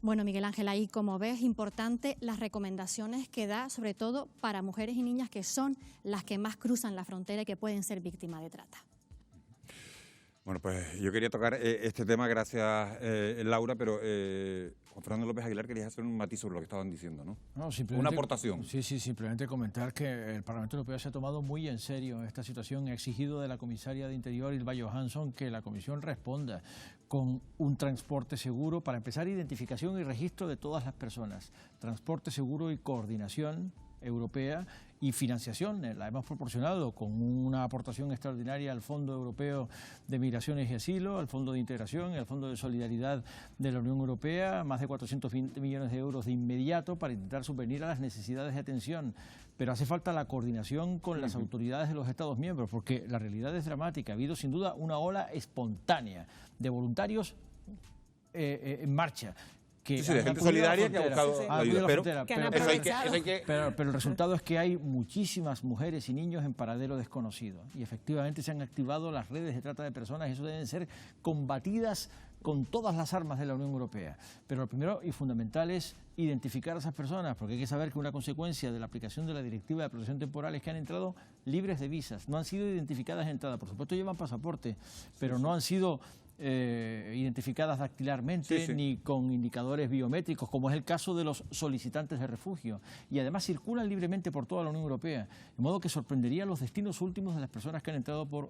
Bueno, Miguel Ángel, ahí como ves, importante las recomendaciones que da, sobre todo para mujeres y niñas que son las que más cruzan la frontera y que pueden ser víctimas de trata. Bueno, pues yo quería tocar este tema, gracias Laura, pero Juan Fernando López Aguilar quería hacer un matiz sobre lo que estaban diciendo, ¿no? No, simplemente, una aportación. Sí, simplemente comentar que el Parlamento Europeo se ha tomado muy en serio esta situación. Ha exigido de la comisaria de Interior, Ylva Johansson, que la Comisión responda con un transporte seguro, para empezar, identificación y registro de todas las personas, transporte seguro y coordinación europea y financiación. La hemos proporcionado con una aportación extraordinaria al Fondo Europeo de Migraciones y Asilo, al Fondo de Integración y al Fondo de Solidaridad de la Unión Europea, más de 420 millones de euros de inmediato para intentar subvenir a las necesidades de atención. Pero hace falta la coordinación con las autoridades de los Estados miembros, porque la realidad es dramática. Ha habido sin duda una ola espontánea de voluntarios en marcha. Que sí, de gente solidaria que ha buscado ayuda. Pero el resultado es que hay muchísimas mujeres y niños en paradero desconocido. Y efectivamente se han activado las redes de trata de personas y eso deben ser combatidas con todas las armas de la Unión Europea. Pero lo primero y fundamental es identificar a esas personas, porque hay que saber que una consecuencia de la aplicación de la Directiva de Protección Temporal es que han entrado libres de visas, no han sido identificadas de entrada. Por supuesto llevan pasaporte, pero no han sido identificadas dactilarmente ni con indicadores biométricos, como es el caso de los solicitantes de refugio. Y además circulan libremente por toda la Unión Europea, de modo que sorprendería los destinos últimos de las personas que han entrado por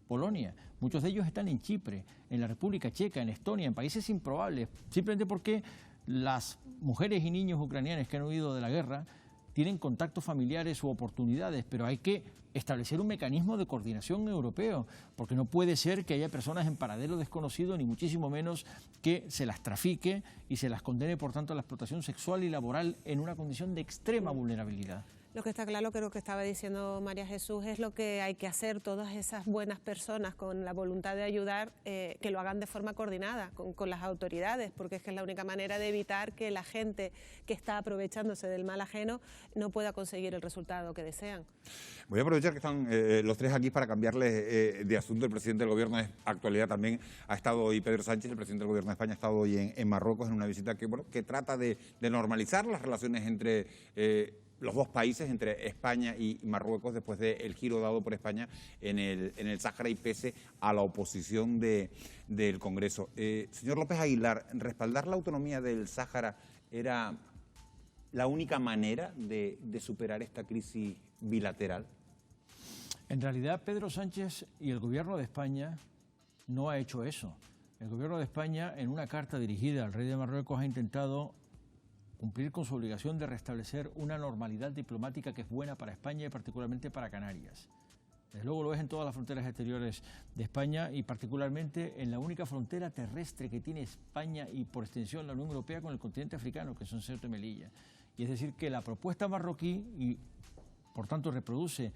Polonia. Muchos de ellos están en Chipre, en la República Checa, en Estonia, en países improbables, simplemente porque las mujeres y niños ucranianos que han huido de la guerra tienen contactos familiares u oportunidades, pero hay que establecer un mecanismo de coordinación europeo, porque no puede ser que haya personas en paradero desconocido, ni muchísimo menos que se las trafique y se las condene, por tanto, a la explotación sexual y laboral en una condición de extrema vulnerabilidad. Lo que está claro, que lo que estaba diciendo María Jesús, es lo que hay que hacer todas esas buenas personas con la voluntad de ayudar, que lo hagan de forma coordinada con las autoridades, porque es que es la única manera de evitar que la gente que está aprovechándose del mal ajeno no pueda conseguir el resultado que desean. Voy a aprovechar que están los tres aquí para cambiarles de asunto. El presidente del Gobierno de actualidad también ha estado hoy, Pedro Sánchez, el presidente del Gobierno de España, ha estado hoy en Marruecos en una visita que trata de normalizar las relaciones entre los dos países, entre España y Marruecos, después del giro dado por España en el Sáhara y pese a la oposición del Congreso. Señor López Aguilar, ¿respaldar la autonomía del Sáhara era la única manera de superar esta crisis bilateral? En realidad, Pedro Sánchez y el Gobierno de España no ha hecho eso. El Gobierno de España, en una carta dirigida al rey de Marruecos, ha intentado cumplir con su obligación de restablecer una normalidad diplomática que es buena para España y particularmente para Canarias. Desde luego lo es en todas las fronteras exteriores de España y particularmente en la única frontera terrestre que tiene España y por extensión la Unión Europea con el continente africano, que son Ceuta y Melilla. Y es decir, que la propuesta marroquí, y por tanto reproduce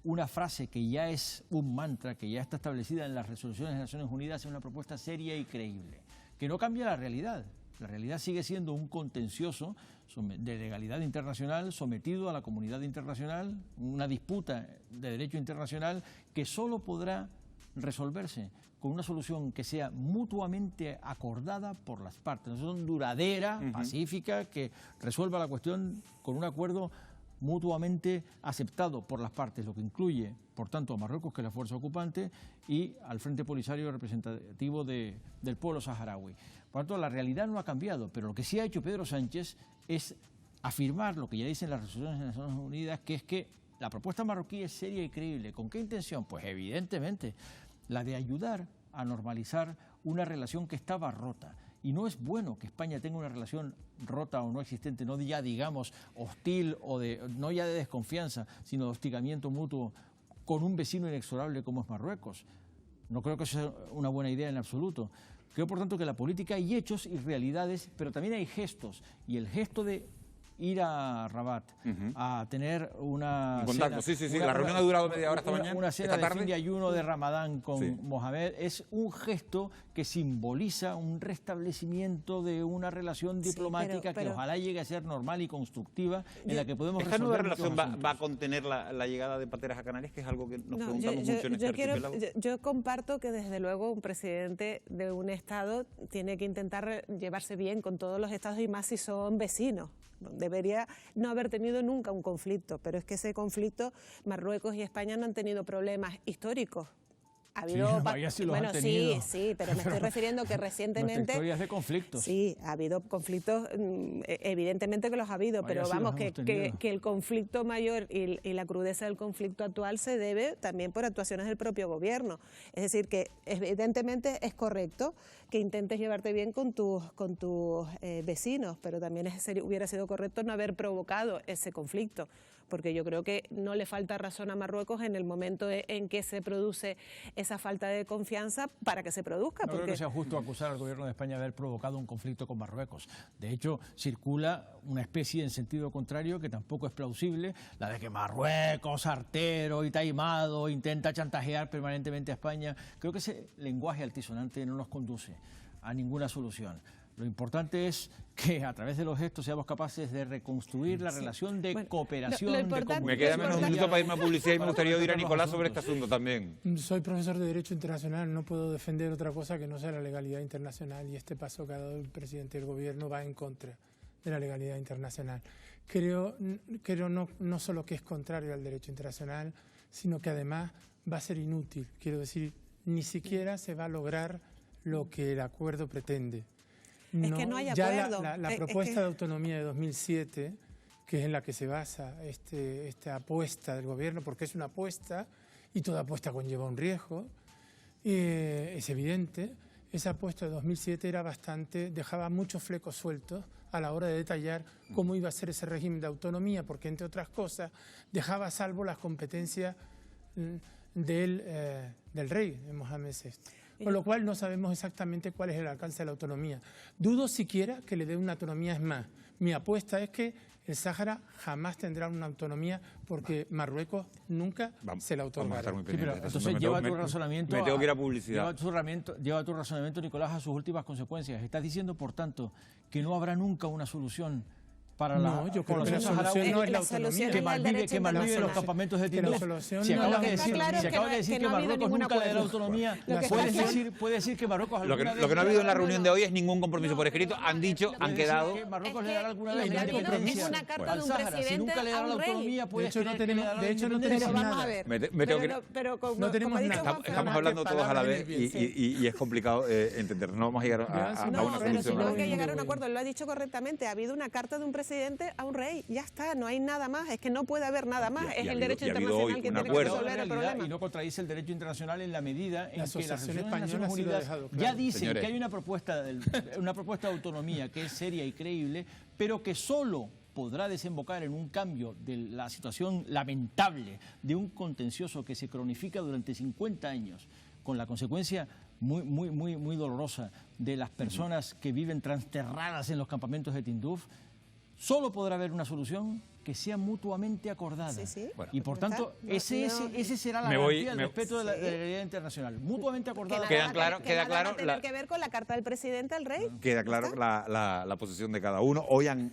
una frase que ya es un mantra, que ya está establecida en las resoluciones de Naciones Unidas, es una propuesta seria y creíble, que no cambia la realidad. La realidad sigue siendo un contencioso de legalidad internacional sometido a la comunidad internacional, una disputa de derecho internacional que solo podrá resolverse con una solución que sea mutuamente acordada por las partes, una solución duradera, pacífica, que resuelva la cuestión con un acuerdo mutuamente aceptado por las partes, lo que incluye, por tanto, a Marruecos, que es la fuerza ocupante, y al Frente Polisario representativo del pueblo saharaui. Por tanto, la realidad no ha cambiado, pero lo que sí ha hecho Pedro Sánchez es afirmar lo que ya dicen las resoluciones de Naciones Unidas, que es que la propuesta marroquí es seria y creíble. ¿Con qué intención? Pues evidentemente la de ayudar a normalizar una relación que estaba rota. Y no es bueno que España tenga una relación rota o no existente, no ya digamos hostil o no ya de desconfianza, sino de hostigamiento mutuo con un vecino inexorable como es Marruecos. No creo que eso sea una buena idea en absoluto. Creo, por tanto, que en la política hay hechos y realidades, pero también hay gestos. Y el gesto de ir a Rabat a tener una contacto. Cena, la reunión ha durado media hora esta mañana. Una cena de fin de ayuno de Ramadán con Mohamed es un gesto que simboliza un restablecimiento de una relación diplomática que ojalá llegue a ser normal y constructiva, en la que podemos resolver. ¿Esta nueva relación va a contener la llegada de pateras a Canarias, que es algo que nos preguntamos mucho en este archipiélago? Yo comparto que desde luego un presidente de un Estado tiene que intentar llevarse bien con todos los Estados y más si son vecinos. Debería no haber tenido nunca un conflicto, pero es que ese conflicto, Marruecos y España no han tenido problemas históricos. Ha habido sí, pero me estoy refiriendo que recientemente historias de conflictos. Sí, ha habido conflictos, evidentemente que los ha habido, pero vamos, que el conflicto mayor y la crudeza del conflicto actual se debe también por actuaciones del propio gobierno. Es decir, que evidentemente es correcto que intentes llevarte bien con tus vecinos, pero también hubiera sido correcto no haber provocado ese conflicto, porque yo creo que no le falta razón a Marruecos en el momento en que se produce esa falta de confianza para que se produzca. No creo que sea justo acusar al Gobierno de España de haber provocado un conflicto con Marruecos. De hecho, circula una especie en sentido contrario que tampoco es plausible, la de que Marruecos, artero y taimado, intenta chantajear permanentemente a España. Creo que ese lenguaje altisonante no nos conduce a ninguna solución. Lo importante es que a través de los gestos seamos capaces de reconstruir la relación de cooperación. Me queda menos un minuto para irme a publicidad y me gustaría oír a Nicolás sobre este asunto también. Soy profesor de Derecho Internacional, no puedo defender otra cosa que no sea la legalidad internacional, y este paso que ha dado el presidente del gobierno va en contra de la legalidad internacional. Creo no solo que es contrario al derecho internacional, sino que además va a ser inútil. Quiero decir, ni siquiera se va a lograr lo que el acuerdo pretende. Es que no hay ya acuerdo. La propuesta de autonomía de 2007, que es en la que se basa esta apuesta del gobierno, porque es una apuesta y toda apuesta conlleva un riesgo, es evidente. Esa apuesta de 2007 dejaba muchos flecos sueltos a la hora de detallar cómo iba a ser ese régimen de autonomía, porque entre otras cosas dejaba a salvo las competencias del rey de Mohamed VI. Con lo cual no sabemos exactamente cuál es el alcance de la autonomía. Dudo siquiera que le dé una autonomía. Es más, mi apuesta es que el Sáhara jamás tendrá una autonomía, porque Marruecos nunca se la otorgará. Entonces lleva tu razonamiento. Me tengo que ir a publicidad. Lleva tu razonamiento, Nicolás, a sus últimas consecuencias. Estás diciendo, por tanto, que no habrá nunca una solución para no, yo creo que la solución no es la autonomía. Que malvive los campamentos de Tinduf. Si acabas de decir que Marruecos nunca le da la autonomía, puede decir que Marruecos... Lo que no ha habido en la reunión de hoy es ningún compromiso por escrito. Han dicho, han quedado... Que Marruecos le dará alguna vez la independencia. Una carta de un presidente si nunca le da la autonomía, puede ser que le da la independencia. Vamos a ver. No tenemos nada. Estamos hablando todos a la vez y es complicado entender. No vamos a llegar a una solución. Pero si no hay que llegar a un acuerdo, lo ha dicho correctamente. Ha habido una carta de un presidente a un rey. Ya está, no hay nada más, es que no puede haber nada más, es el derecho internacional que tiene que resolver el problema. Y no contradice el derecho internacional en la medida en que las Naciones Unidas ya dicen que hay una propuesta de autonomía que es seria y creíble, pero que solo podrá desembocar en un cambio de la situación lamentable de un contencioso que se cronifica durante 50 años, con la consecuencia muy dolorosa de las personas que viven transterradas en los campamentos de Tinduf. Solo podrá haber una solución que sea mutuamente acordada. Bueno, y por tanto, ese será la garantía del respeto de la legalidad internacional. Mutuamente acordada. Queda claro tiene que ver con la carta del presidente al rey. Queda claro la posición de cada uno. Hoy han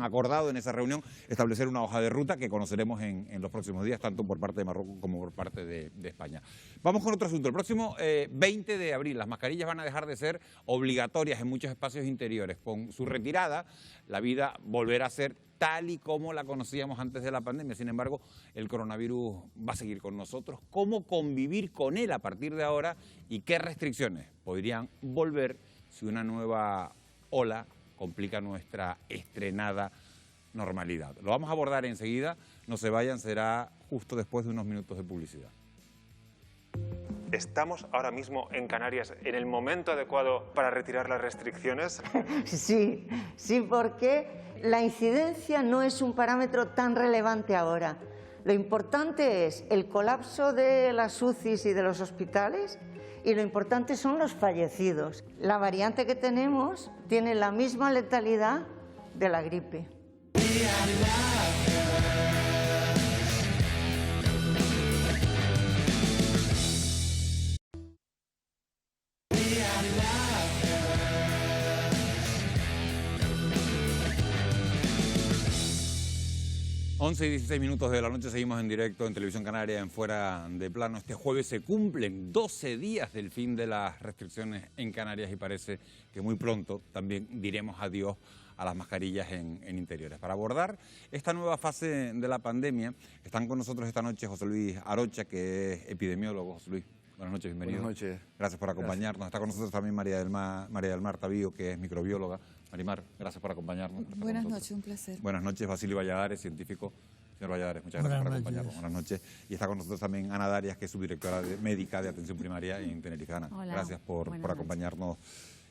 acordado en esa reunión establecer una hoja de ruta que conoceremos en los próximos días, tanto por parte de Marruecos como por parte de España. Vamos con otro asunto. El próximo 20 de abril las mascarillas van a dejar de ser obligatorias en muchos espacios interiores. Con su retirada, la vida volverá a ser tal y como la conocíamos antes de la pandemia. Sin embargo, el coronavirus va a seguir con nosotros. ¿Cómo convivir con él a partir de ahora y qué restricciones podrían volver si una nueva ola complica nuestra estrenada normalidad? Lo vamos a abordar enseguida. No se vayan, será justo después de unos minutos de publicidad. ¿Estamos ahora mismo en Canarias en el momento adecuado para retirar las restricciones? Sí, porque la incidencia no es un parámetro tan relevante ahora. Lo importante es el colapso de las UCIs y de los hospitales, y lo importante son los fallecidos. La variante que tenemos tiene la misma letalidad de la gripe. Once y 16 minutos de la noche, seguimos en directo en Televisión Canaria en Fuera de Plano. Este jueves se cumplen 12 días del fin de las restricciones en Canarias y parece que muy pronto también diremos adiós a las mascarillas en interiores. Para abordar esta nueva fase de la pandemia, están con nosotros esta noche José Luis Arocha, que es epidemiólogo. José Luis, buenas noches, bienvenido. Buenas noches. Gracias por acompañarnos. Gracias. Está con nosotros también María del Mar Tavío, que es microbióloga. Marimar, gracias por acompañarnos. Buenas noches, un placer. Buenas noches, Basilio Valladares, científico. Señor Valladares, muchas gracias por acompañarnos. Buenas noches. Y está con nosotros también Ana Darias, que es subdirectora médica de atención primaria en Tenerife. Ana, gracias por acompañarnos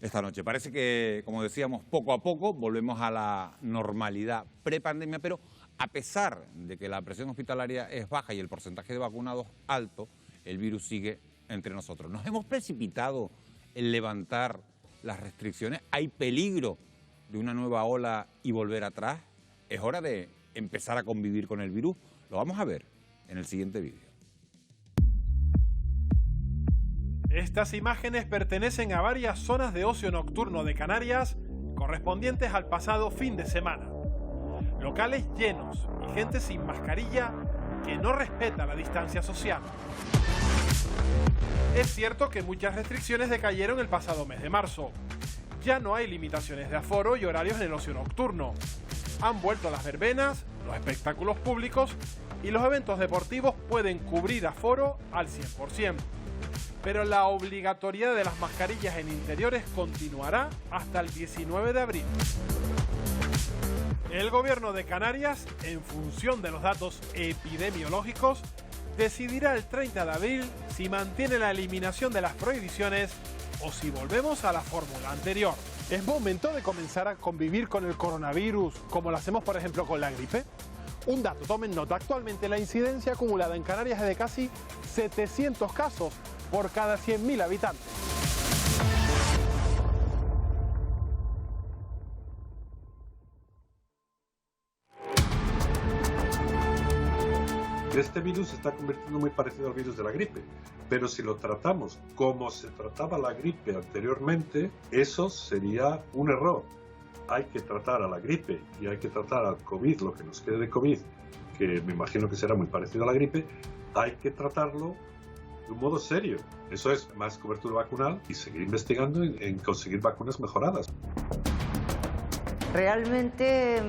esta noche. Parece que, como decíamos, poco a poco volvemos a la normalidad prepandemia, pero a pesar de que la presión hospitalaria es baja y el porcentaje de vacunados alto, el virus sigue entre nosotros. Nos hemos precipitado en levantar las restricciones. Hay peligro de una nueva ola y volver atrás. Es hora de empezar a convivir con el virus. Lo vamos a ver en el siguiente vídeo. Estas imágenes pertenecen a varias zonas de ocio nocturno de Canarias correspondientes al pasado fin de semana. Locales llenos y gente sin mascarilla que no respeta la distancia social. Es cierto que muchas restricciones decayeron el pasado mes de marzo. Ya no hay limitaciones de aforo y horarios en el ocio nocturno. Han vuelto las verbenas, los espectáculos públicos y los eventos deportivos pueden cubrir aforo al 100%. Pero la obligatoriedad de las mascarillas en interiores continuará hasta el 19 de abril. El gobierno de Canarias, en función de los datos epidemiológicos, decidirá el 30 de abril si mantiene la eliminación de las prohibiciones o si volvemos a la fórmula anterior. ¿Es momento de comenzar a convivir con el coronavirus como lo hacemos, por ejemplo, con la gripe? Un dato, tomen nota, actualmente la incidencia acumulada en Canarias es de casi 700 casos por cada 100.000 habitantes. Este virus se está convirtiendo muy parecido al virus de la gripe, pero si lo tratamos como se trataba la gripe anteriormente, eso sería un error. Hay que tratar a la gripe y hay que tratar al COVID, lo que nos quede de COVID, que me imagino que será muy parecido a la gripe, hay que tratarlo de un modo serio. Eso es más cobertura vacunal y seguir investigando en conseguir vacunas mejoradas. Realmente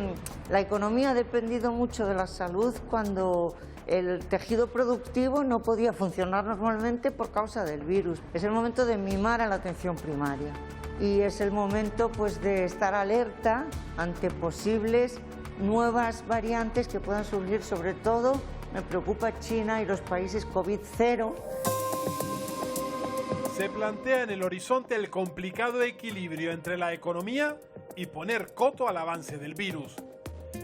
la economía ha dependido mucho de la salud cuando el tejido productivo no podía funcionar normalmente por causa del virus. Es el momento de mimar a la atención primaria y es el momento pues, de estar alerta ante posibles nuevas variantes que puedan surgir. Sobre todo me preocupa China y los países COVID-0. Se plantea en el horizonte el complicado equilibrio entre la economía y poner coto al avance del virus.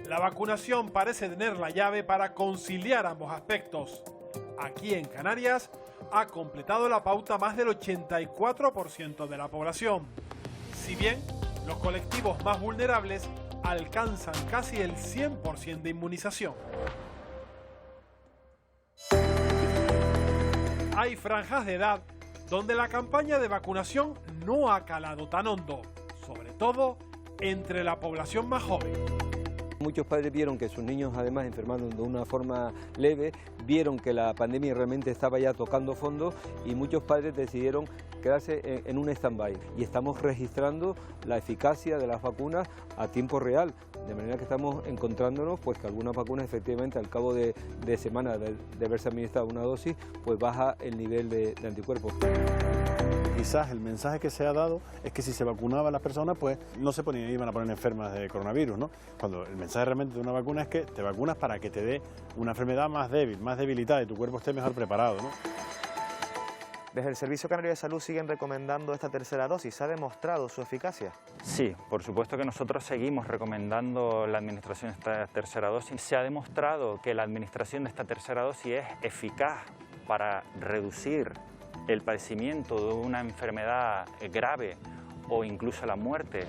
La vacunación parece tener la llave para conciliar ambos aspectos. Aquí en Canarias ha completado la pauta más del 84% de la población. Si bien los colectivos más vulnerables alcanzan casi el 100% de inmunización. Hay franjas de edad donde la campaña de vacunación no ha calado tan hondo, sobre todo entre la población más joven. Muchos padres vieron que sus niños, además enfermando de una forma leve, vieron que la pandemia realmente estaba ya tocando fondo y muchos padres decidieron quedarse en un stand-by. Y estamos registrando la eficacia de las vacunas a tiempo real, de manera que estamos encontrándonos pues, que algunas vacunas efectivamente al cabo de semanas de haberse administrado una dosis, pues baja el nivel de anticuerpos. Quizás el mensaje que se ha dado es que si se vacunaba a las personas, pues no se iban a poner enfermas de coronavirus, ¿no? Cuando el mensaje realmente de una vacuna es que te vacunas para que te dé una enfermedad más débil, más debilitada y tu cuerpo esté mejor preparado, ¿no? Desde el Servicio Canario de Salud siguen recomendando esta tercera dosis. ¿Se ha demostrado su eficacia? Sí, por supuesto que nosotros seguimos recomendando la administración de esta tercera dosis. Se ha demostrado que la administración de esta tercera dosis es eficaz para reducir el padecimiento de una enfermedad grave o incluso la muerte.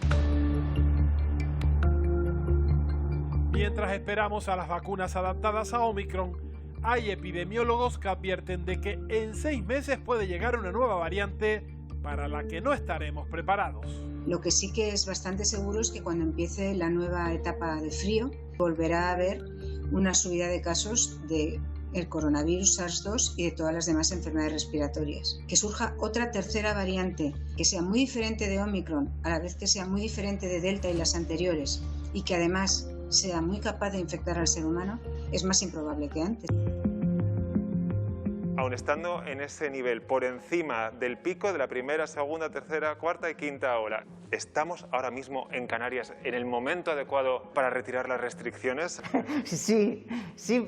Mientras esperamos a las vacunas adaptadas a Omicron, hay epidemiólogos que advierten de que en 6 meses puede llegar una nueva variante para la que no estaremos preparados. Lo que sí que es bastante seguro es que cuando empiece la nueva etapa de frío volverá a haber una subida de casos de el coronavirus SARS-2 y de todas las demás enfermedades respiratorias. Que surja otra tercera variante que sea muy diferente de Omicron, a la vez que sea muy diferente de Delta y las anteriores, y que además sea muy capaz de infectar al ser humano, es más improbable que antes. Aun estando en ese nivel, por encima del pico de la primera, segunda, tercera, cuarta y quinta ola, ¿estamos ahora mismo en Canarias en el momento adecuado para retirar las restricciones? Sí,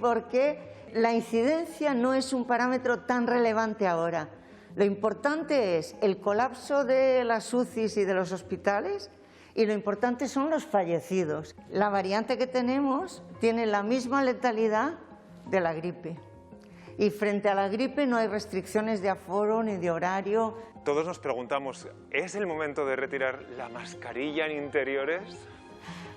porque la incidencia no es un parámetro tan relevante ahora. Lo importante es el colapso de las UCIs y de los hospitales y lo importante son los fallecidos. La variante que tenemos tiene la misma letalidad de la gripe. Y frente a la gripe no hay restricciones de aforo ni de horario. Todos nos preguntamos, ¿es el momento de retirar la mascarilla en interiores?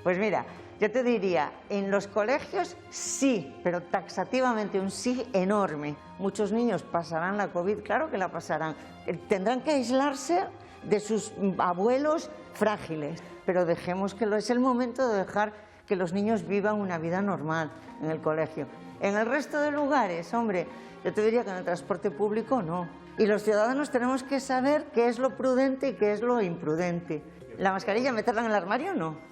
Pues mira, Yo te diría, en los colegios sí, pero taxativamente un sí enorme. Muchos niños pasarán la COVID, claro que la pasarán. Tendrán que aislarse de sus abuelos frágiles, pero dejemos que es el momento de dejar que los niños vivan una vida normal en el colegio. En el resto de lugares, hombre, yo te diría que en el transporte público no. Y los ciudadanos tenemos que saber qué es lo prudente y qué es lo imprudente. ¿La mascarilla meterla en el armario? No.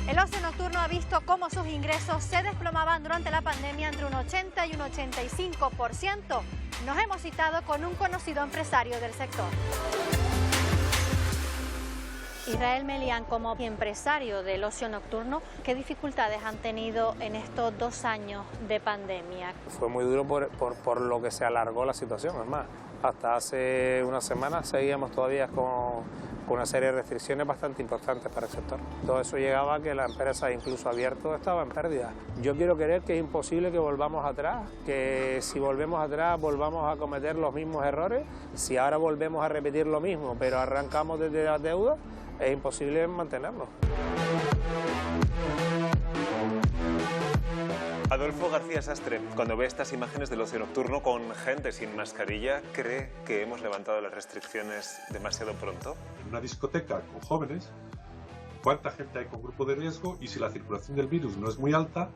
El ocio nocturno ha visto cómo sus ingresos se desplomaban durante la pandemia entre un 80 y un 85%. Nos hemos citado con un conocido empresario del sector. Israel Melián, como empresario del ocio nocturno, ¿qué dificultades han tenido en estos 2 años de pandemia? Fue muy duro por lo que se alargó la situación, es más, hasta hace unas semanas seguíamos todavía con una serie de restricciones bastante importantes para el sector. Todo eso llegaba a que la empresa, incluso abierto, estaba en pérdida. Yo quiero creer que es imposible que volvamos atrás, que si volvemos atrás volvamos a cometer los mismos errores. Si ahora volvemos a repetir lo mismo, pero arrancamos desde las deudas, es imposible mantenerlo. Adolfo García Sastre, cuando ve estas imágenes del ocio nocturno con gente sin mascarilla, ¿cree que hemos levantado las restricciones demasiado pronto? En una discoteca con jóvenes, ¿cuánta gente hay con grupo de riesgo? Y si la circulación del virus no es muy alta,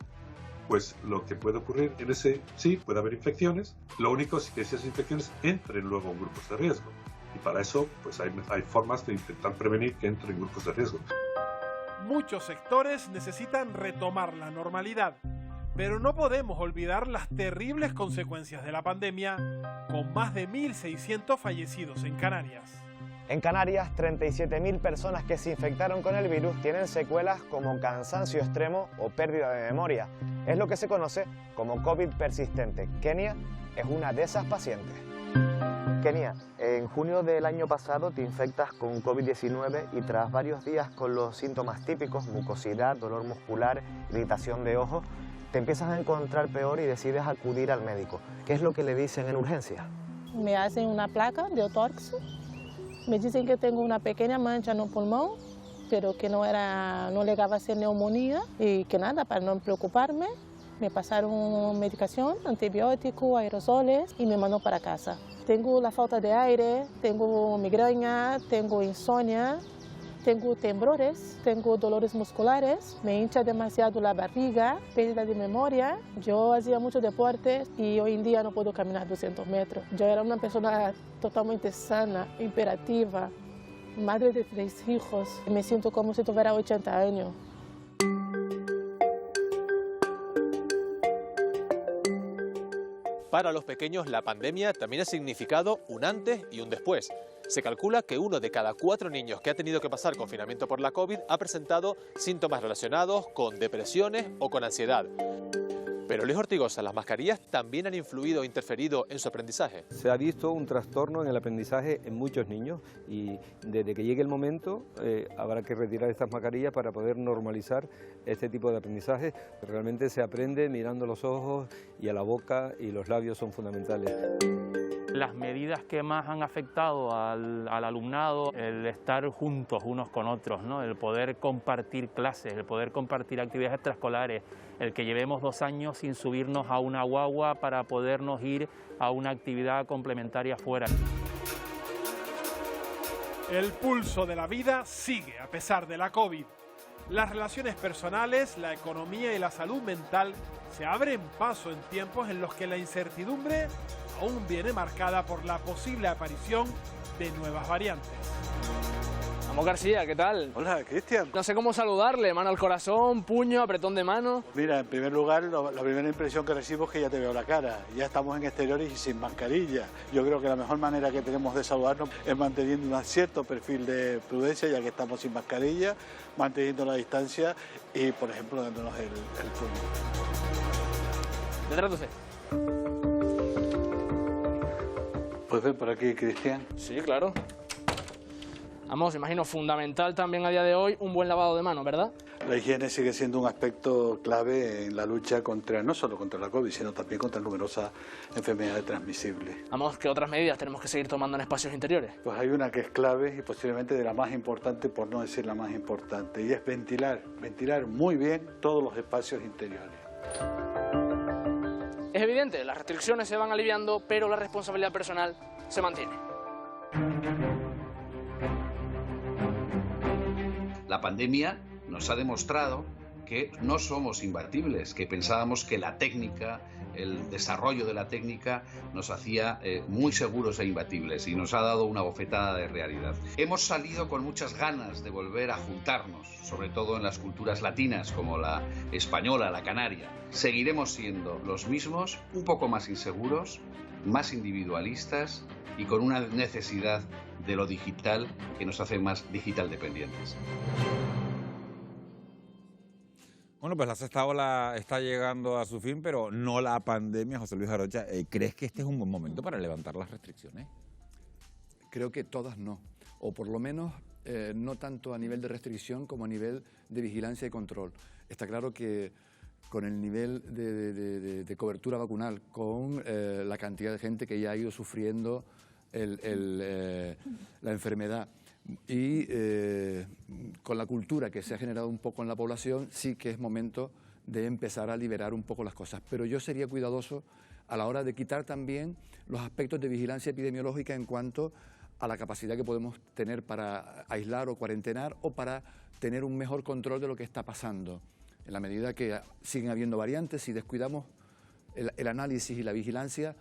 pues lo que puede ocurrir en ese, sí, puede haber infecciones. Lo único es que esas infecciones entren luego en grupos de riesgo. Y para eso, pues hay formas de intentar prevenir que entren en grupos de riesgo. Muchos sectores necesitan retomar la normalidad, pero no podemos olvidar las terribles consecuencias de la pandemia, con más de 1.600 fallecidos en Canarias. En Canarias, 37.000 personas que se infectaron con el virus tienen secuelas como cansancio extremo o pérdida de memoria. Es lo que se conoce como COVID persistente. Kenia es una de esas pacientes. Kenia, en junio del año pasado te infectas con COVID-19 y tras varios días con los síntomas típicos, mucosidad, dolor muscular, irritación de ojos, te empiezas a encontrar peor y decides acudir al médico. ¿Qué es lo que le dicen en urgencia? Me hacen una placa de autóxico, me dicen que tengo una pequeña mancha en el pulmón, pero que no llegaba a ser neumonía y que nada, para no preocuparme, me pasaron medicación, antibiótico, aerosoles y me mandó para casa. Tengo la falta de aire, tengo migraña, tengo insomnia, tengo temblores, tengo dolores musculares, me hincha demasiado la barriga, pérdida de memoria. Yo hacía mucho deporte y hoy en día no puedo caminar 200 metros. Yo era una persona totalmente sana, imperativa, madre de 3 hijos. Me siento como si tuviera 80 años. Para los pequeños, la pandemia también ha significado un antes y un después. Se calcula que 1 de cada 4 niños que ha tenido que pasar confinamiento por la COVID ha presentado síntomas relacionados con depresiones o con ansiedad. Pero Luis Ortigosa, ¿las mascarillas también han influido o interferido en su aprendizaje? Se ha visto un trastorno en el aprendizaje en muchos niños y desde que llegue el momento habrá que retirar estas mascarillas para poder normalizar este tipo de aprendizaje. Realmente se aprende mirando los ojos y a la boca, y los labios son fundamentales. Las medidas que más han afectado al alumnado, el estar juntos unos con otros, ¿no? El poder compartir clases, el poder compartir actividades extraescolares, el que llevemos 2 años sin subirnos a una guagua para podernos ir a una actividad complementaria fuera. El pulso de la vida sigue a pesar de la COVID. Las relaciones personales, la economía y la salud mental se abren paso en tiempos en los que la incertidumbre aún viene marcada por la posible aparición de nuevas variantes. Vamos, García, ¿qué tal? Hola, Cristian. No sé cómo saludarle, mano al corazón, puño, apretón de mano. Mira, en primer lugar, la primera impresión que recibo es que ya te veo la cara. Ya estamos en exteriores y sin mascarilla. Yo creo que la mejor manera que tenemos de saludarnos es manteniendo un cierto perfil de prudencia, ya que estamos sin mascarilla, manteniendo la distancia y, por ejemplo, dándonos el puño. ¿Detrás de usted? ¿Puedes ver por aquí, Cristian? Sí, claro. Vamos, imagino, fundamental también a día de hoy un buen lavado de manos, ¿verdad? La higiene sigue siendo un aspecto clave en la lucha contra, no solo contra la COVID, sino también contra numerosas enfermedades transmisibles. Vamos, ¿qué otras medidas tenemos que seguir tomando en espacios interiores? Pues hay una que es clave y posiblemente de la más importante, por no decir la más importante, y es ventilar muy bien todos los espacios interiores. Es evidente, las restricciones se van aliviando, pero la responsabilidad personal se mantiene. La pandemia nos ha demostrado que no somos imbatibles, que pensábamos que la técnica, el desarrollo de la técnica nos hacía muy seguros e imbatibles y nos ha dado una bofetada de realidad. Hemos salido con muchas ganas de volver a juntarnos, sobre todo en las culturas latinas como la española, la canaria. Seguiremos siendo los mismos, un poco más inseguros, más individualistas y con una necesidad de lo digital que nos hace más digital dependientes. Bueno, pues la sexta ola está llegando a su fin, pero no la pandemia. José Luis Arocha, ¿crees que este es un buen momento para levantar las restricciones? Creo que todas no, o por lo menos no tanto a nivel de restricción como a nivel de vigilancia y control. Está claro que con el nivel de cobertura vacunal, con la cantidad de gente que ya ha ido sufriendo la enfermedad y con la cultura que se ha generado un poco en la población, sí que es momento de empezar a liberar un poco las cosas. Pero yo sería cuidadoso a la hora de quitar también los aspectos de vigilancia epidemiológica en cuanto a la capacidad que podemos tener para aislar o cuarentenar o para tener un mejor control de lo que está pasando. En la medida que siguen habiendo variantes, si descuidamos el análisis y la vigilancia,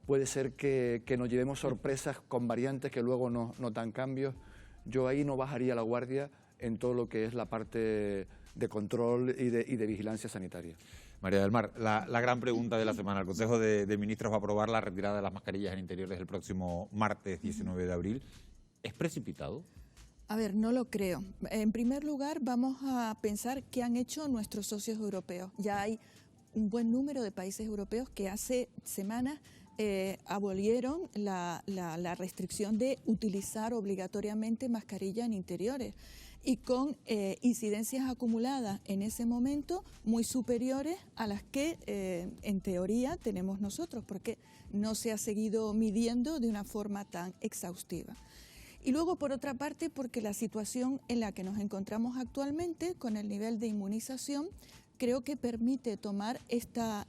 puede ser que nos llevemos sorpresas con variantes que luego nos notan cambios. Yo ahí no bajaría la guardia en todo lo que es la parte de control y de vigilancia sanitaria. María del Mar, la gran pregunta de la semana. El Consejo de Ministros va a aprobar la retirada de las mascarillas en interiores el próximo martes 19 de abril. ¿Es precipitado? A ver, no lo creo. En primer lugar, vamos a pensar qué han hecho nuestros socios europeos. Ya hay un buen número de países europeos que hace semanas abolieron la restricción de utilizar obligatoriamente mascarilla en interiores y con incidencias acumuladas en ese momento muy superiores a las que en teoría tenemos nosotros, porque no se ha seguido midiendo de una forma tan exhaustiva. Y luego, por otra parte, porque la situación en la que nos encontramos actualmente, con el nivel de inmunización, creo que permite tomar esta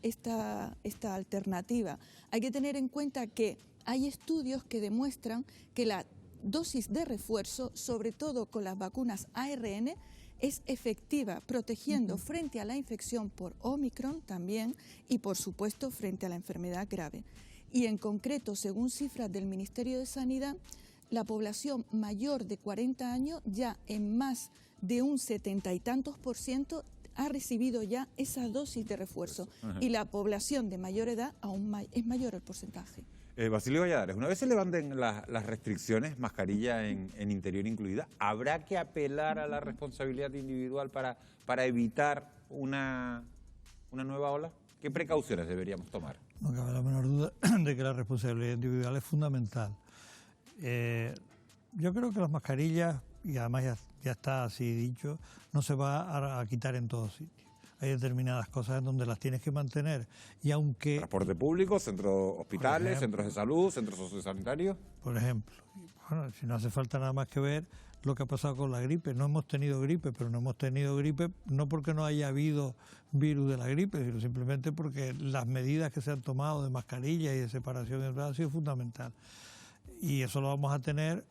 alternativa. Hay que tener en cuenta que hay estudios que demuestran que la dosis de refuerzo, sobre todo con las vacunas ARN, es efectiva, protegiendo frente a la infección por Omicron también y, por supuesto, frente a la enfermedad grave. Y en concreto, según cifras del Ministerio de Sanidad, la población mayor de 40 años ya en más de un 70 y tantos % ha recibido ya esa dosis de refuerzo. Ajá. Y la población de mayor edad aún es mayor el porcentaje. Basilio Valladares, una vez se levanten las restricciones, mascarilla en interior incluida, ¿habrá que apelar a la responsabilidad individual para evitar una nueva ola? ¿Qué precauciones deberíamos tomar? No cabe la menor duda de que la responsabilidad individual es fundamental. Yo creo que las mascarillas, y además ya está así dicho, no se va a quitar en todos sitios. Hay determinadas cosas en donde las tienes que mantener. Y aunque... Transporte público, centros hospitales, centros de salud, centros sociosanitarios. Por ejemplo. Bueno, si no hace falta nada más que ver lo que ha pasado con la gripe. No hemos tenido gripe, pero no hemos tenido gripe no porque no haya habido virus de la gripe, sino simplemente porque las medidas que se han tomado de mascarilla y de separación han sido fundamental. Y eso lo vamos a tener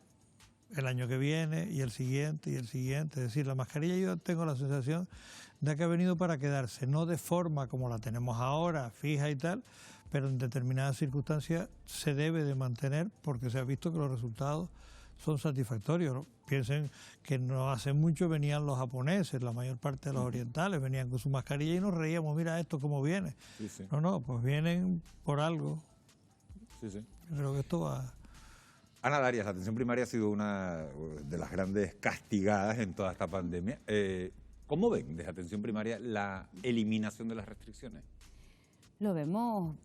el año que viene y el siguiente y el siguiente. Es decir, la mascarilla yo tengo la sensación de que ha venido para quedarse, no de forma como la tenemos ahora, fija y tal, pero en determinadas circunstancias se debe de mantener porque se ha visto que los resultados son satisfactorios, ¿no? Piensen que no hace mucho venían los japoneses, la mayor parte de los orientales venían con su mascarilla y nos reíamos, mira esto cómo viene. Sí, sí. No, pues vienen por algo. Sí, sí. Yo creo que esto va... Ana Darias, la atención primaria ha sido una de las grandes castigadas en toda esta pandemia. ¿Cómo ven desde atención primaria la eliminación de las restricciones? Lo vemos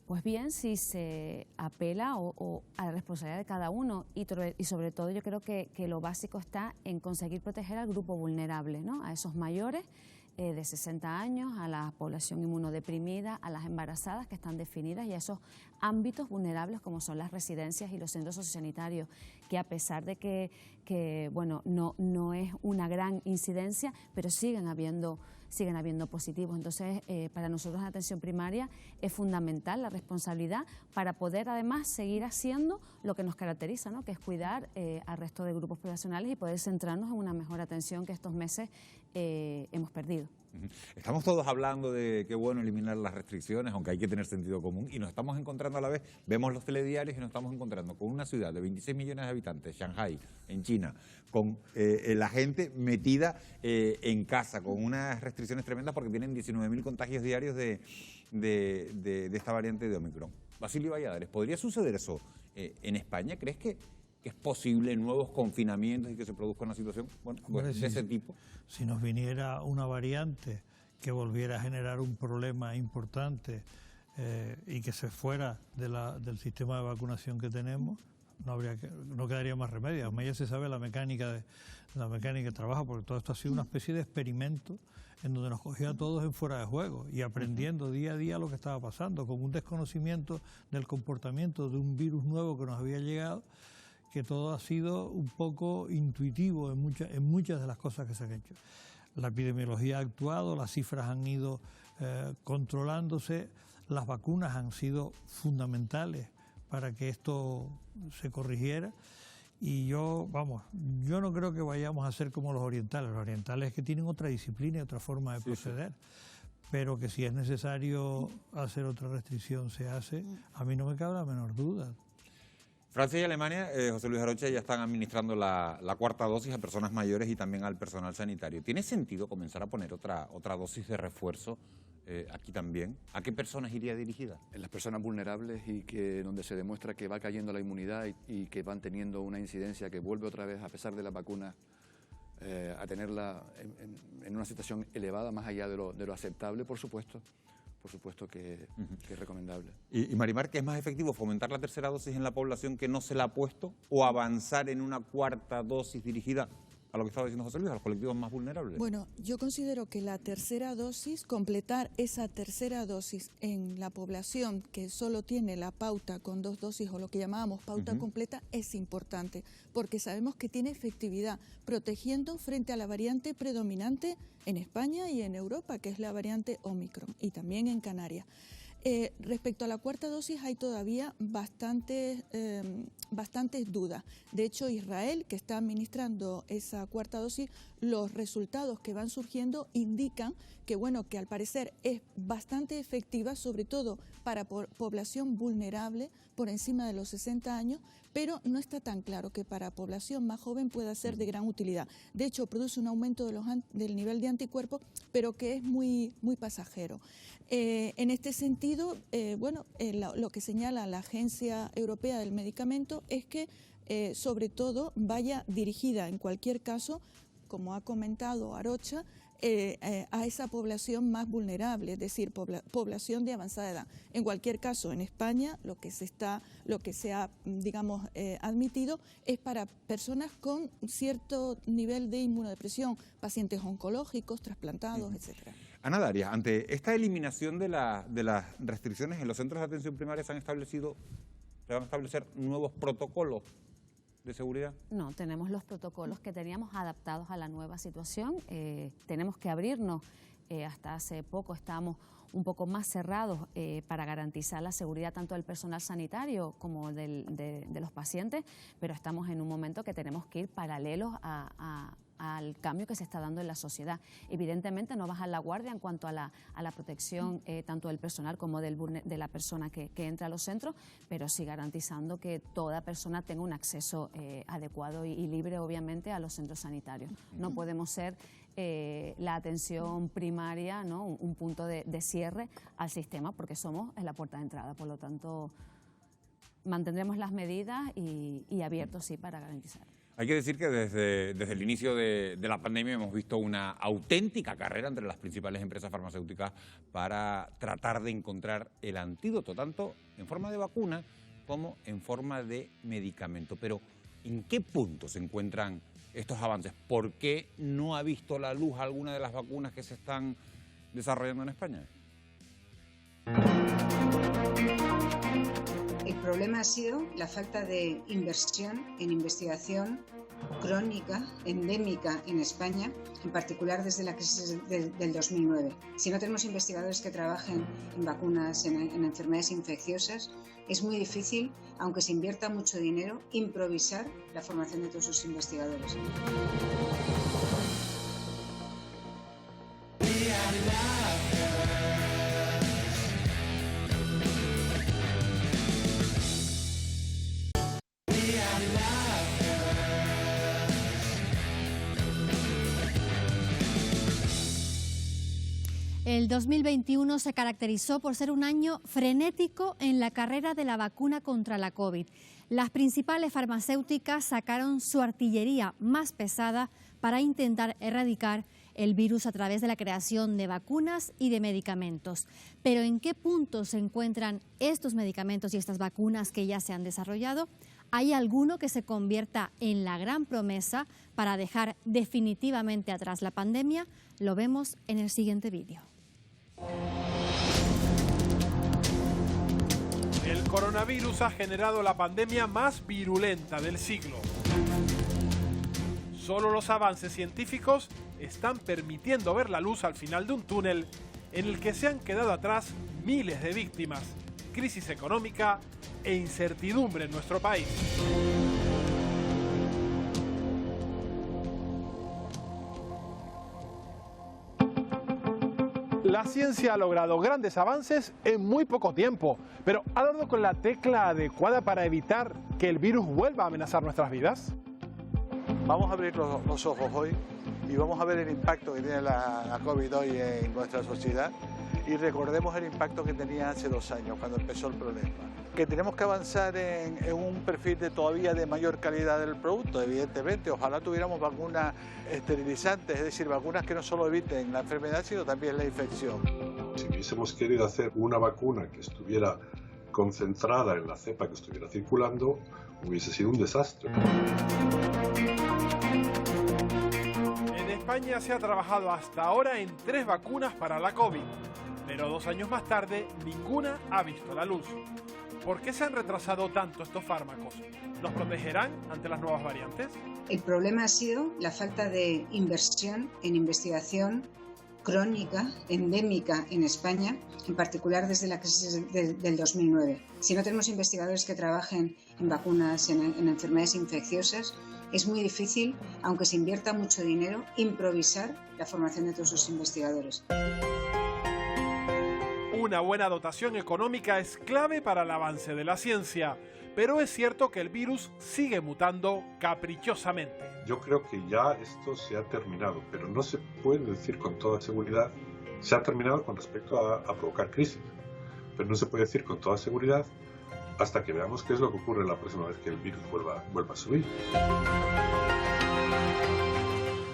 pues bien si se apela o a la responsabilidad de cada uno y sobre todo yo creo que lo básico está en conseguir proteger al grupo vulnerable, ¿no? A esos mayores de 60 años, a la población inmunodeprimida, a las embarazadas que están definidas y a esos ámbitos vulnerables como son las residencias y los centros sociosanitarios, que a pesar de que bueno, no es una gran incidencia, pero siguen habiendo positivos. Entonces, para nosotros en atención primaria es fundamental la responsabilidad para poder además seguir haciendo lo que nos caracteriza, ¿no? Que es cuidar al resto de grupos poblacionales y poder centrarnos en una mejor atención que estos meses hemos perdido. Estamos todos hablando de qué bueno eliminar las restricciones, aunque hay que tener sentido común, y nos estamos encontrando a la vez, vemos los telediarios y nos estamos encontrando con una ciudad de 26 millones de habitantes, Shanghái, en China, con la gente metida en casa, con unas restricciones tremendas porque tienen 19.000 contagios diarios de esta variante de Omicron. Basilio Valladares, ¿podría suceder eso en España? ¿Crees que es posible nuevos confinamientos y que se produzca una situación de ese tipo? Si nos viniera una variante que volviera a generar un problema importante y que se fuera del sistema de vacunación que tenemos, no quedaría más remedio. Además ya se sabe la mecánica de trabajo, porque todo esto ha sido una especie de experimento en donde nos cogía a todos en fuera de juego y aprendiendo día a día lo que estaba pasando, con un desconocimiento del comportamiento de un virus nuevo que nos había llegado, que todo ha sido un poco intuitivo en muchas de las cosas que se han hecho. La epidemiología ha actuado, las cifras han ido controlándose, las vacunas han sido fundamentales para que esto se corrigiera y yo no creo que vayamos a ser como los orientales que tienen otra disciplina y otra forma de proceder. Pero que si es necesario hacer otra restricción se hace, a mí no me cabe la menor duda. Francia y Alemania, José Luis Arocha, ya están administrando la cuarta dosis a personas mayores y también al personal sanitario. ¿Tiene sentido comenzar a poner otra dosis de refuerzo aquí también? ¿A qué personas iría dirigida? En las personas vulnerables y donde se demuestra que va cayendo la inmunidad y que van teniendo una incidencia que vuelve otra vez, a pesar de la vacuna, a tenerla en una situación elevada, más allá de lo aceptable, por supuesto que es recomendable. Y Marimar, ¿qué es más efectivo, fomentar la tercera dosis en la población que no se la ha puesto o avanzar en una cuarta dosis dirigida a lo que estaba diciendo José Luis, a los colectivos más vulnerables? Bueno, yo considero que la tercera dosis, completar esa tercera dosis en la población que solo tiene la pauta con 2 dosis o lo que llamábamos pauta completa es importante porque sabemos que tiene efectividad protegiendo frente a la variante predominante en España y en Europa, que es la variante Omicron, y también en Canarias. Respecto a la cuarta dosis hay todavía bastantes dudas. De hecho, Israel, que está administrando esa cuarta dosis, los resultados que van surgiendo indican que al parecer es bastante efectiva, sobre todo para población vulnerable por encima de los 60 años, pero no está tan claro que para población más joven pueda ser de gran utilidad. De hecho, produce un aumento del nivel de anticuerpos, pero que es muy pasajero. En este sentido, lo que señala la Agencia Europea del Medicamento es que, sobre todo, vaya dirigida en cualquier caso, como ha comentado Arocha, a esa población más vulnerable, es decir, población de avanzada edad. En cualquier caso, en España lo que se ha admitido es para personas con cierto nivel de inmunodepresión, pacientes oncológicos, trasplantados, etcétera. Ana Darias, ante esta eliminación de las restricciones en los centros de atención primaria se van a establecer nuevos protocolos de seguridad. No, tenemos los protocolos que teníamos adaptados a la nueva situación. Tenemos que abrirnos. Hasta hace poco estábamos un poco más cerrados para garantizar la seguridad tanto del personal sanitario como de los pacientes, pero estamos en un momento que tenemos que ir paralelos al cambio que se está dando en la sociedad. Evidentemente no bajar la guardia en cuanto a la protección tanto del personal como de la persona que entra a los centros, pero sí garantizando que toda persona tenga un acceso adecuado y libre, obviamente, a los centros sanitarios. No podemos ser la atención primaria, ¿no? un punto de cierre al sistema, porque somos la puerta de entrada. Por lo tanto, mantendremos las medidas y abiertos, sí, para garantizar. Hay que decir que desde el inicio de la pandemia hemos visto una auténtica carrera entre las principales empresas farmacéuticas para tratar de encontrar el antídoto, tanto en forma de vacuna como en forma de medicamento. Pero, ¿en qué punto se encuentran estos avances? ¿Por qué no ha visto la luz alguna de las vacunas que se están desarrollando en España? El problema ha sido la falta de inversión en investigación crónica, endémica en España, en particular desde la crisis del 2009. Si no tenemos investigadores que trabajen en vacunas, en enfermedades infecciosas, es muy difícil, aunque se invierta mucho dinero, improvisar la formación de todos esos investigadores. El 2021 se caracterizó por ser un año frenético en la carrera de la vacuna contra la COVID. Las principales farmacéuticas sacaron su artillería más pesada para intentar erradicar el virus a través de la creación de vacunas y de medicamentos. Pero ¿en qué punto se encuentran estos medicamentos y estas vacunas que ya se han desarrollado? ¿Hay alguno que se convierta en la gran promesa para dejar definitivamente atrás la pandemia? Lo vemos en el siguiente vídeo. El coronavirus ha generado la pandemia más virulenta del siglo. Solo los avances científicos están permitiendo ver la luz al final de un túnel en el que se han quedado atrás miles de víctimas, crisis económica e incertidumbre en nuestro país. La ciencia ha logrado grandes avances en muy poco tiempo, pero ¿ha dado con la tecla adecuada para evitar que el virus vuelva a amenazar nuestras vidas? Vamos a abrir los ojos hoy y vamos a ver el impacto que tiene la COVID hoy en nuestra sociedad, y recordemos el impacto que tenía hace 2 años cuando empezó el problema. Que tenemos que avanzar en un perfil todavía de mayor calidad del producto, evidentemente. Ojalá tuviéramos vacunas esterilizantes, es decir, vacunas que no solo eviten la enfermedad, sino también la infección. Si hubiésemos querido hacer una vacuna que estuviera concentrada en la cepa que estuviera circulando, hubiese sido un desastre. En España se ha trabajado hasta ahora en 3 vacunas para la COVID, pero 2 años más tarde ninguna ha visto la luz. ¿Por qué se han retrasado tanto estos fármacos? ¿Nos protegerán ante las nuevas variantes? El problema ha sido la falta de inversión en investigación crónica, endémica en España, en particular desde la crisis del 2009. Si no tenemos investigadores que trabajen en vacunas, en enfermedades infecciosas, es muy difícil, aunque se invierta mucho dinero, improvisar la formación de todos esos investigadores. Una buena dotación económica es clave para el avance de la ciencia, pero es cierto que el virus sigue mutando caprichosamente. Yo creo que ya esto se ha terminado, pero no se puede decir con toda seguridad. Se ha terminado con respecto a provocar crisis, pero no se puede decir con toda seguridad hasta que veamos qué es lo que ocurre la próxima vez que el virus vuelva a subir.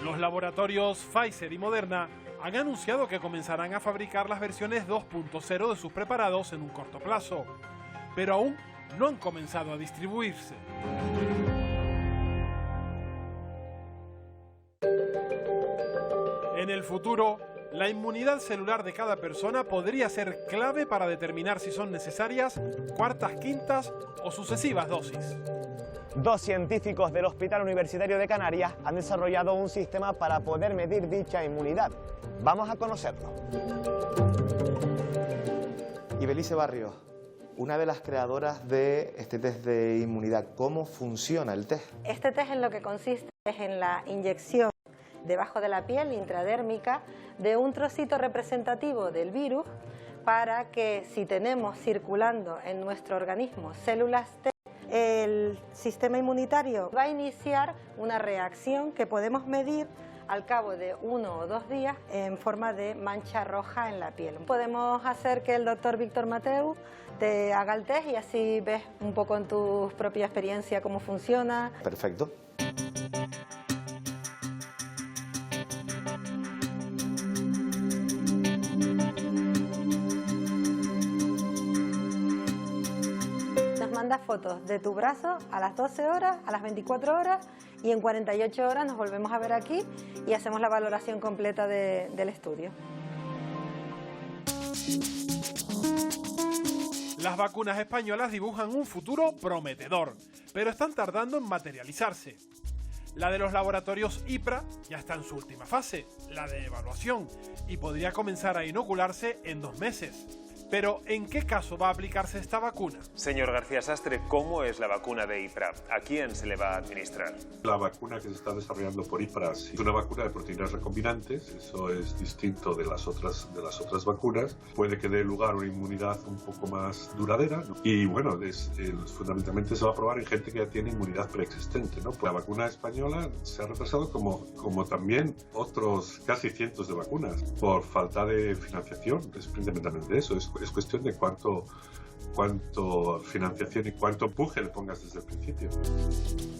Los laboratorios Pfizer y Moderna han anunciado que comenzarán a fabricar las versiones 2.0 de sus preparados en un corto plazo, pero aún no han comenzado a distribuirse. En el futuro, la inmunidad celular de cada persona podría ser clave para determinar si son necesarias cuartas, quintas o sucesivas dosis. 2 científicos del Hospital Universitario de Canarias han desarrollado un sistema para poder medir dicha inmunidad. Vamos a conocerlo. Ibelice Barrios, una de las creadoras de este test de inmunidad. ¿Cómo funciona el test? Este test en lo que consiste es en la inyección debajo de la piel intradérmica de un trocito representativo del virus para que si tenemos circulando en nuestro organismo células T, el sistema inmunitario va a iniciar una reacción que podemos medir al cabo de 1 o 2 días en forma de mancha roja en la piel. Podemos hacer que el doctor Víctor Mateu te haga el test y así ves un poco en tu propia experiencia cómo funciona. Perfecto. mandas fotos de tu brazo a las 12 horas, a las 24 horas y en 48 horas nos volvemos a ver aquí y hacemos la valoración completa del estudio. Las vacunas españolas dibujan un futuro prometedor, pero están tardando en materializarse. La de los laboratorios IPRA ya está en su última fase, la de evaluación, y podría comenzar a inocularse en 2 meses. Pero, ¿en qué caso va a aplicarse esta vacuna? Señor García Sastre, ¿cómo es la vacuna de IPRA? ¿A quién se le va a administrar? La vacuna que se está desarrollando por IPRA es una vacuna de proteínas recombinantes, eso es distinto de las otras vacunas. Puede que dé lugar a una inmunidad un poco más duradera, ¿no? Y bueno, fundamentalmente se va a probar en gente que ya tiene inmunidad preexistente, ¿no? Pues la vacuna española se ha retrasado como también otros casi cientos de vacunas por falta de financiación, es principalmente eso. Es cuestión de cuánto financiación y cuánto empuje le pongas desde el principio.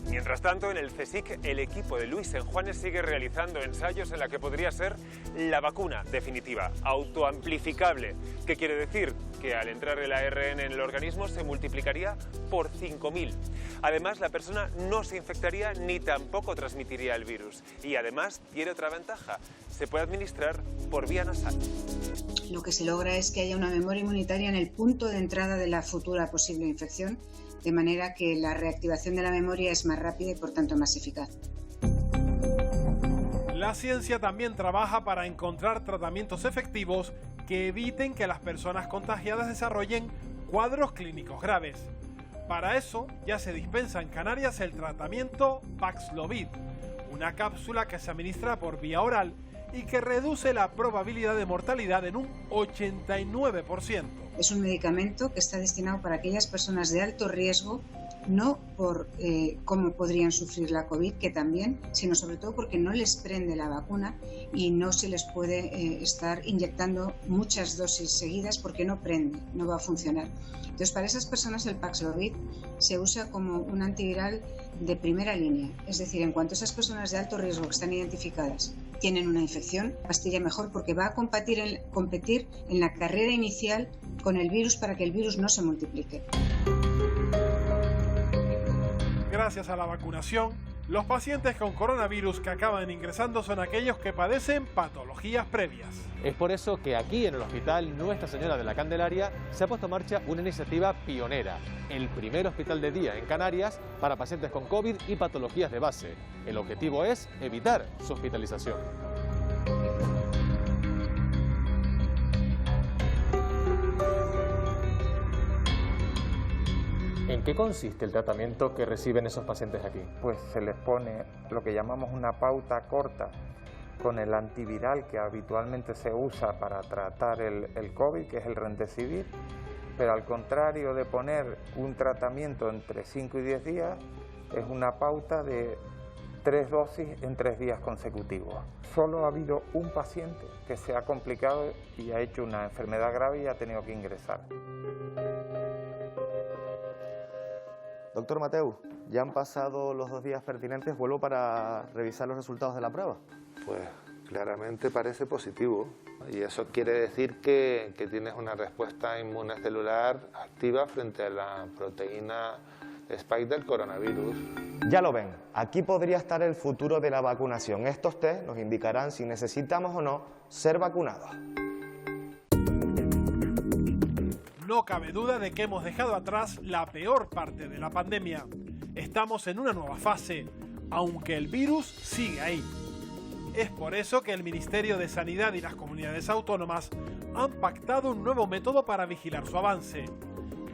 Mientras tanto, en el CSIC, el equipo de Luis Senjuanes sigue realizando ensayos en la que podría ser la vacuna definitiva, autoamplificable. ¿Qué quiere decir? Que al entrar el ARN en el organismo se multiplicaría por 5.000. Además, la persona no se infectaría ni tampoco transmitiría el virus. Y además, tiene otra ventaja, se puede administrar por vía nasal. Lo que se logra es que haya una memoria inmunitaria en el punto de entrada de la futura posible infección, de manera que la reactivación de la memoria es más rápida y por tanto más eficaz. La ciencia también trabaja para encontrar tratamientos efectivos que eviten que las personas contagiadas desarrollen cuadros clínicos graves. Para eso ya se dispensa en Canarias el tratamiento Paxlovid, una cápsula que se administra por vía oral y que reduce la probabilidad de mortalidad en un 89%. Es un medicamento que está destinado para aquellas personas de alto riesgo, no por cómo podrían sufrir la COVID, que también, sino sobre todo porque no les prende la vacuna y no se les puede estar inyectando muchas dosis seguidas porque no prende, no va a funcionar. Entonces, para esas personas el Paxlovid se usa como un antiviral de primera línea, es decir, en cuanto esas personas de alto riesgo que están identificadas tienen una infección, la pastilla mejor porque va a competir en la carrera inicial con el virus para que el virus no se multiplique. Gracias a la vacunación, los pacientes con coronavirus que acaban ingresando son aquellos que padecen patologías previas. Es por eso que aquí en el Hospital Nuestra Señora de la Candelaria se ha puesto en marcha una iniciativa pionera, el primer hospital de día en Canarias para pacientes con COVID y patologías de base. El objetivo es evitar su hospitalización. ¿En qué consiste el tratamiento que reciben esos pacientes aquí? Pues se les pone lo que llamamos una pauta corta con el antiviral que habitualmente se usa para tratar el COVID, que es el Remdesivir, pero al contrario de poner un tratamiento entre 5 y 10 días, es una pauta de 3 dosis en 3 días consecutivos. Solo ha habido un paciente que se ha complicado y ha hecho una enfermedad grave y ha tenido que ingresar. Doctor Mateu, ya han pasado los 2 días pertinentes, vuelvo para revisar los resultados de la prueba. Pues claramente parece positivo y eso quiere decir que tienes una respuesta inmunecelular activa frente a la proteína spike del coronavirus. Ya lo ven, aquí podría estar el futuro de la vacunación. Estos test nos indicarán si necesitamos o no ser vacunados. No cabe duda de que hemos dejado atrás la peor parte de la pandemia. Estamos en una nueva fase, aunque el virus sigue ahí. Es por eso que el Ministerio de Sanidad y las comunidades autónomas han pactado un nuevo método para vigilar su avance.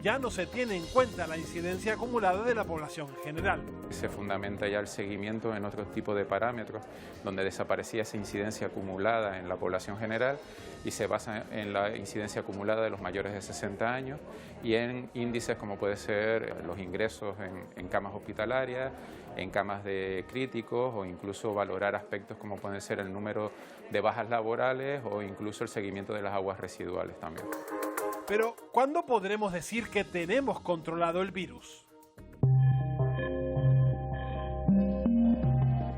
Ya no se tiene en cuenta la incidencia acumulada de la población en general. Se fundamenta ya el seguimiento en otro tipo de parámetros, donde desaparecía esa incidencia acumulada en la población general y se basa en la incidencia acumulada de los mayores de 60 años y en índices como puede ser los ingresos en camas hospitalarias, en camas de críticos o incluso valorar aspectos como pueden ser el número de bajas laborales o incluso el seguimiento de las aguas residuales también. Pero, ¿cuándo podremos decir que tenemos controlado el virus?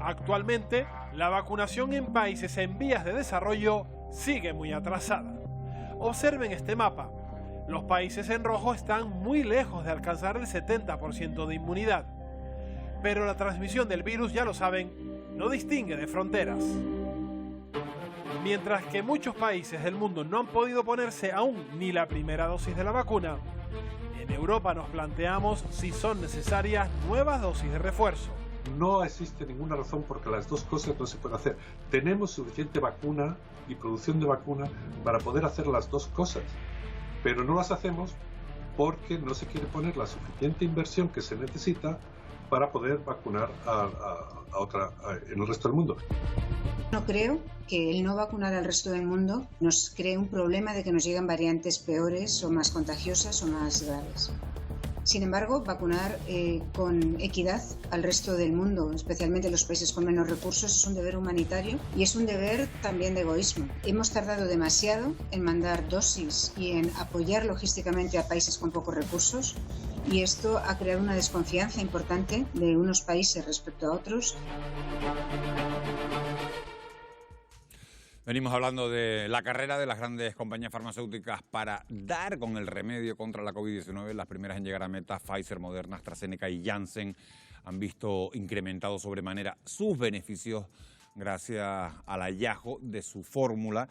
Actualmente, la vacunación en países en vías de desarrollo sigue muy atrasada. Observen este mapa. Los países en rojo están muy lejos de alcanzar el 70% de inmunidad. Pero la transmisión del virus, ya lo saben, no distingue de fronteras. Mientras que muchos países del mundo no han podido ponerse aún ni la primera dosis de la vacuna, en Europa nos planteamos si son necesarias nuevas dosis de refuerzo. No existe ninguna razón por que las dos cosas no se puedan hacer. Tenemos suficiente vacuna y producción de vacuna para poder hacer las dos cosas, pero no las hacemos porque no se quiere poner la suficiente inversión que se necesita para poder vacunar en el resto del mundo. No creo que el no vacunar al resto del mundo nos cree un problema de que nos lleguen variantes peores o más contagiosas o más graves. Sin embargo, vacunar con equidad al resto del mundo, especialmente los países con menos recursos, es un deber humanitario y es un deber también de egoísmo. Hemos tardado demasiado en mandar dosis y en apoyar logísticamente a países con pocos recursos, y esto ha creado una desconfianza importante de unos países respecto a otros. Venimos hablando de la carrera de las grandes compañías farmacéuticas para dar con el remedio contra la COVID-19. Las primeras en llegar a meta, Pfizer, Moderna, AstraZeneca y Janssen, han visto incrementados sobremanera sus beneficios gracias al hallazgo de su fórmula.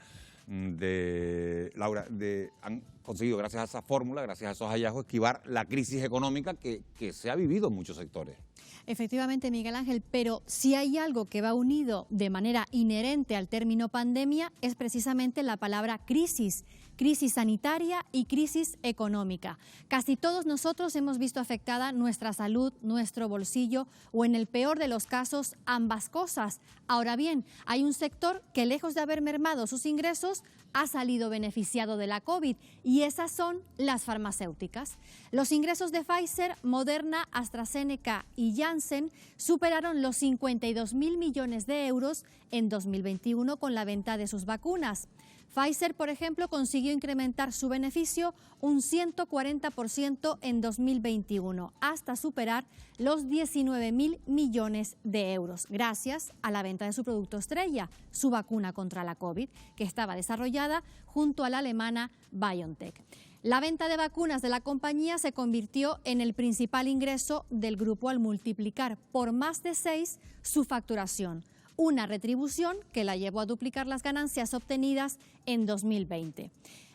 Han conseguido, gracias a esa fórmula, gracias a esos hallazgos, esquivar la crisis económica que se ha vivido en muchos sectores. Efectivamente, Miguel Ángel, pero si hay algo que va unido de manera inherente al término pandemia es precisamente la palabra crisis. Crisis sanitaria y crisis económica. Casi todos nosotros hemos visto afectada nuestra salud, nuestro bolsillo o, en el peor de los casos, ambas cosas. Ahora bien, hay un sector que, lejos de haber mermado sus ingresos, ha salido beneficiado de la COVID, y esas son las farmacéuticas. Los ingresos de Pfizer, Moderna, AstraZeneca y Janssen superaron los 52.000 millones de euros en 2021 con la venta de sus vacunas. Pfizer, por ejemplo, consiguió incrementar su beneficio un 140% en 2021, hasta superar los 19.000 millones de euros, gracias a la venta de su producto estrella, su vacuna contra la COVID, que estaba desarrollada junto a la alemana BioNTech. La venta de vacunas de la compañía se convirtió en el principal ingreso del grupo al multiplicar por más de 6 su facturación. Una retribución que la llevó a duplicar las ganancias obtenidas en 2020.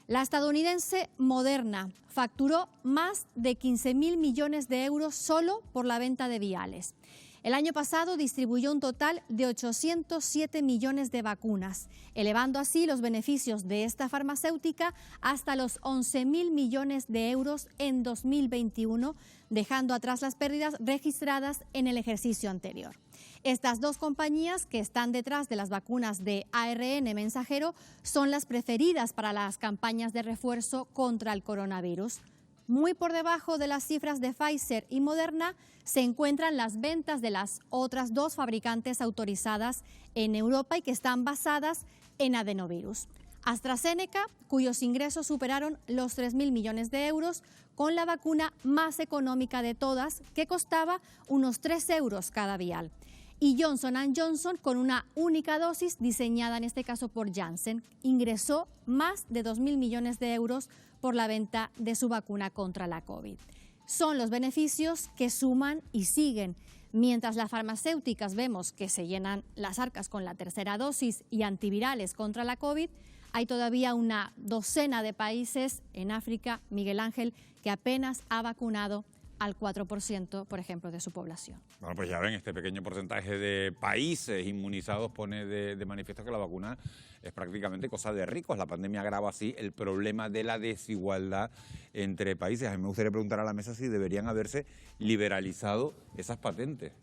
La estadounidense Moderna facturó más de 15.000 millones de euros solo por la venta de viales. El año pasado distribuyó un total de 807 millones de vacunas, elevando así los beneficios de esta farmacéutica hasta los 11.000 millones de euros en 2021, dejando atrás las pérdidas registradas en el ejercicio anterior. Estas dos compañías que están detrás de las vacunas de ARN mensajero son las preferidas para las campañas de refuerzo contra el coronavirus. Muy por debajo de las cifras de Pfizer y Moderna se encuentran las ventas de las otras dos fabricantes autorizadas en Europa y que están basadas en adenovirus. AstraZeneca, cuyos ingresos superaron los 3.000 millones de euros, con la vacuna más económica de todas, que costaba unos 3 euros cada vial. Y Johnson & Johnson, con una única dosis diseñada en este caso por Janssen, ingresó más de 2.000 millones de euros por la venta de su vacuna contra la COVID. Son los beneficios que suman y siguen. Mientras las farmacéuticas vemos que se llenan las arcas con la tercera dosis y antivirales contra la COVID, hay todavía una docena de países en África, Miguel Ángel, que apenas ha vacunado al 4%, por ejemplo, de su población. Bueno, pues ya ven, este pequeño porcentaje de países inmunizados pone de manifiesto que la vacuna es prácticamente cosa de ricos. La pandemia agrava así el problema de la desigualdad entre países. A mí me gustaría preguntar a la mesa si deberían haberse liberalizado esas patentes.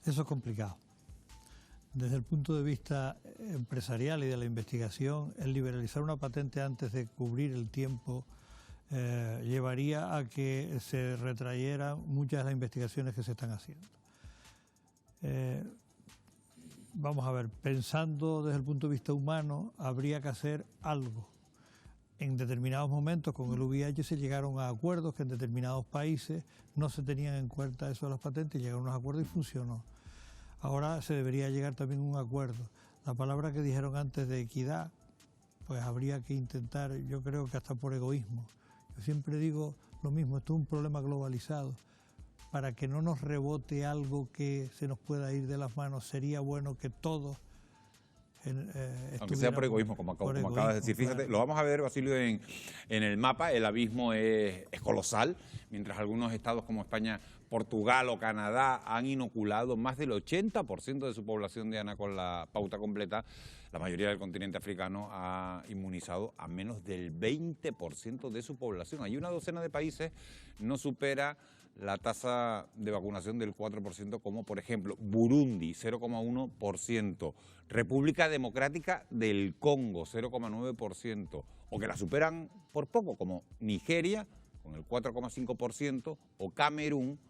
Eso es complicado. Desde el punto de vista empresarial y de la investigación, el liberalizar una patente antes de cubrir el tiempo llevaría a que se retrayeran muchas de las investigaciones que se están haciendo. Vamos a ver, pensando desde el punto de vista humano, habría que hacer algo. En determinados momentos con el VIH se llegaron a acuerdos que en determinados países no se tenían en cuenta eso de las patentes, y llegaron a unos acuerdos y funcionó. Ahora se debería llegar también a un acuerdo. La palabra que dijeron antes de equidad, pues habría que intentar, yo creo que hasta por egoísmo. Yo siempre digo lo mismo, esto es un problema globalizado. Para que no nos rebote algo que se nos pueda ir de las manos, sería bueno que todos aunque sea por egoísmo, como acabas de decir. Fíjate, claro. Lo vamos a ver, Basilio, en el mapa. El abismo es colosal. Mientras algunos estados como España, Portugal o Canadá han inoculado más del 80% de su población diana con la pauta completa, la mayoría del continente africano ha inmunizado a menos del 20% de su población. Hay una docena de países, no supera la tasa de vacunación del 4%, como por ejemplo Burundi, 0,1%, República Democrática del Congo, 0,9%, o que la superan por poco, como Nigeria, con el 4,5%, o Camerún,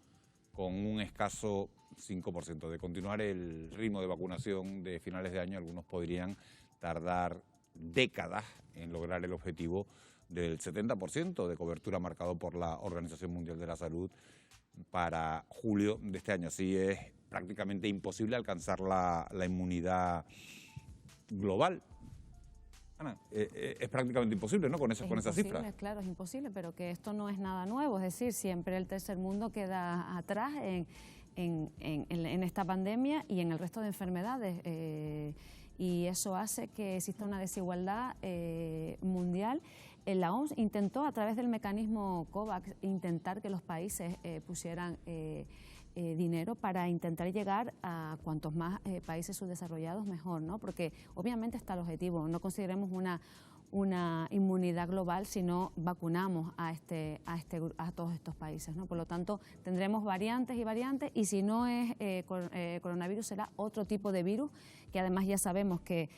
con un escaso 5%. De continuar el ritmo de vacunación de finales de año, algunos podrían tardar décadas en lograr el objetivo del 70% de cobertura marcado por la Organización Mundial de la Salud para julio de este año. Así es prácticamente imposible alcanzar la inmunidad global. Ana, es prácticamente imposible, ¿no?, con esas cifras. Claro, es imposible, pero que esto no es nada nuevo. Es decir, siempre el tercer mundo queda atrás en esta pandemia y en el resto de enfermedades. Y eso hace que exista una desigualdad mundial. La OMS intentó, a través del mecanismo COVAX, intentar que los países pusieran dinero para intentar llegar a cuantos más países subdesarrollados mejor, ¿no? Porque obviamente está el objetivo, no consideremos una inmunidad global si no vacunamos a todos estos países, ¿no? Por lo tanto, tendremos variantes y si no es coronavirus será otro tipo de virus que además ya sabemos que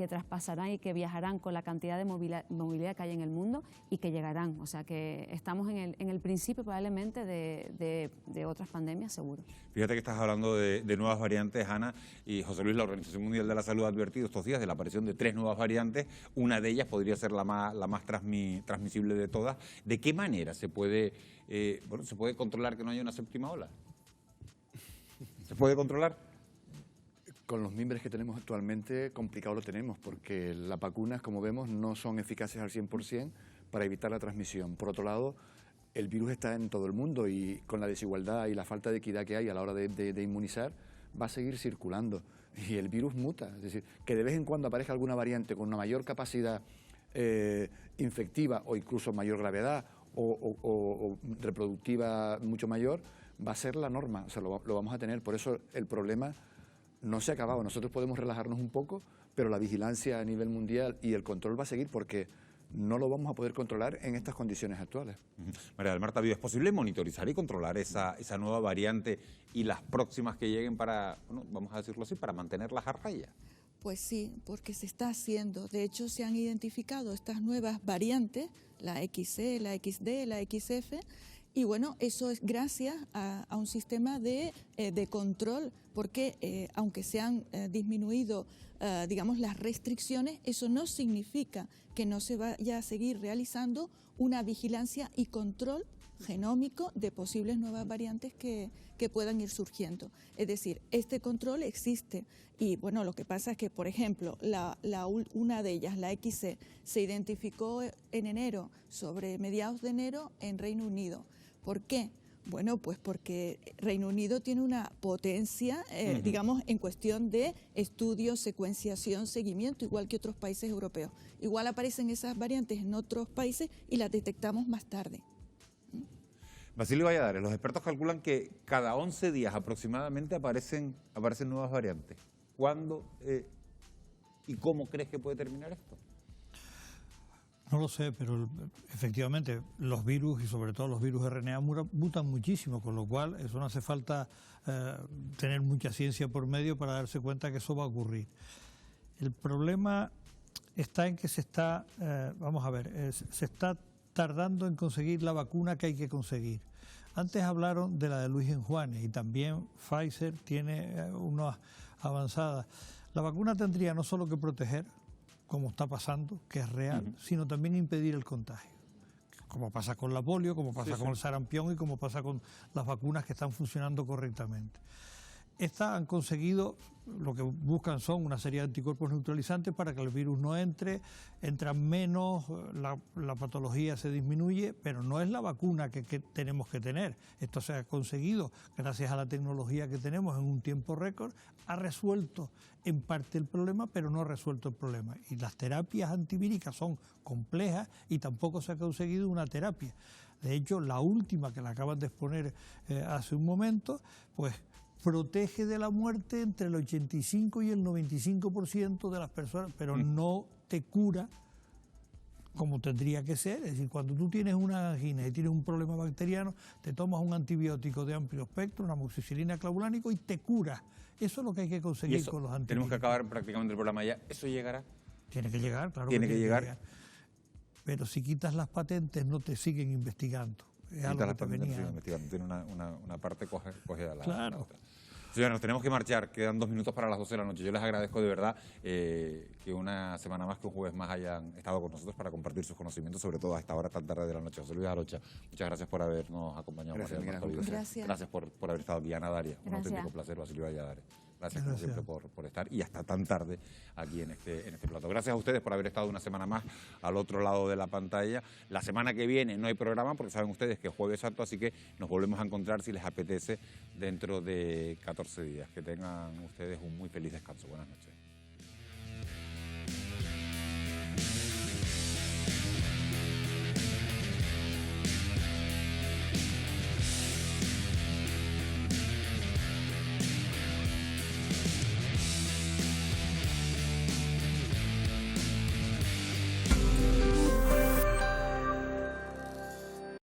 traspasarán y que viajarán con la cantidad de movilidad que hay en el mundo y que llegarán. O sea que estamos en el principio probablemente de otras pandemias, seguro. Fíjate que estás hablando de nuevas variantes, Ana, y José Luis, la Organización Mundial de la Salud ha advertido estos días de la aparición de 3 nuevas variantes. Una de ellas podría ser la más transmisible de todas. ¿De qué manera se puede controlar que no haya una séptima ola? ¿Se puede controlar? Con los mimbres que tenemos actualmente, complicado lo tenemos, porque las vacunas, como vemos, no son eficaces al 100% para evitar la transmisión. Por otro lado, el virus está en todo el mundo y con la desigualdad y la falta de equidad que hay a la hora de inmunizar, va a seguir circulando. Y el virus muta, es decir, que de vez en cuando aparezca alguna variante con una mayor capacidad infectiva o incluso mayor gravedad o reproductiva mucho mayor, va a ser la norma, o sea, lo vamos a tener. Por eso el problema no se ha acabado. Nosotros podemos relajarnos un poco, pero la vigilancia a nivel mundial y el control va a seguir porque no lo vamos a poder controlar en estas condiciones actuales. María del Mar Tavío, ¿es posible monitorizar y controlar esa nueva variante y las próximas que lleguen para, bueno, vamos a decirlo así, para mantenerlas a raya? Pues sí, porque se está haciendo. De hecho, se han identificado estas nuevas variantes, la XC, la XD, la XF, y bueno, eso es gracias a un sistema de control, porque aunque se han disminuido, digamos, las restricciones, eso no significa que no se vaya a seguir realizando una vigilancia y control genómico de posibles nuevas variantes que puedan ir surgiendo. Es decir, este control existe y bueno, lo que pasa es que, por ejemplo, una de ellas, la XC, se identificó en enero, sobre mediados de enero, en Reino Unido. ¿Por qué? Bueno, pues porque Reino Unido tiene una potencia, digamos, en cuestión de estudios, secuenciación, seguimiento, igual que otros países europeos. Igual aparecen esas variantes en otros países y las detectamos más tarde. Basilio Valladares, los expertos calculan que cada 11 días aproximadamente aparecen nuevas variantes. ¿Cuándo y cómo crees que puede terminar esto? No lo sé, pero efectivamente los virus y sobre todo los virus RNA mutan muchísimo, con lo cual eso no hace falta tener mucha ciencia por medio para darse cuenta que eso va a ocurrir. El problema está en que se está tardando en conseguir la vacuna que hay que conseguir. Antes hablaron de la de Luis Juanes y también Pfizer tiene unas avanzadas. La vacuna tendría no solo que proteger, como está pasando, que es real, sino también impedir el contagio, como pasa con la polio, como pasa con el sarampión y como pasa con las vacunas que están funcionando correctamente. Estas han conseguido, lo que buscan son una serie de anticuerpos neutralizantes para que el virus no entre, entran menos, la patología se disminuye, pero no es la vacuna que tenemos que tener. Esto se ha conseguido gracias a la tecnología que tenemos en un tiempo récord, ha resuelto en parte el problema, pero no ha resuelto el problema. Y las terapias antivíricas son complejas y tampoco se ha conseguido una terapia. De hecho, la última que la acaban de exponer hace un momento, pues protege de la muerte entre el 85 y el 95% de las personas, pero no te cura como tendría que ser. Es decir, cuando tú tienes una angina y tienes un problema bacteriano, te tomas un antibiótico de amplio espectro, una amoxicilina clavulánico, y te cura. Eso es lo que hay que conseguir con los antibióticos. Tenemos que acabar prácticamente el programa ya. ¿Eso llegará? Tiene que llegar, claro. Tiene que llegar. Pero si quitas las patentes, no te siguen investigando. Es algo que te venía. Tiene una parte cogida a la Claro. otra. Señores, nos tenemos que marchar, quedan 2 minutos para las 12 de la noche. Yo les agradezco de verdad que una semana más, que un jueves más hayan estado con nosotros para compartir sus conocimientos, sobre todo a esta hora tan tarde de la noche. José Luis Arocha, muchas gracias por habernos acompañado. Gracias por haber estado. Diana Daria, un auténtico placer. Basilio Valladares. Gracias como siempre por estar y hasta tan tarde aquí en este plato. Gracias a ustedes por haber estado una semana más al otro lado de la pantalla. La semana que viene no hay programa porque saben ustedes que es Jueves Santo, así que nos volvemos a encontrar si les apetece dentro de 14 días. Que tengan ustedes un muy feliz descanso. Buenas noches.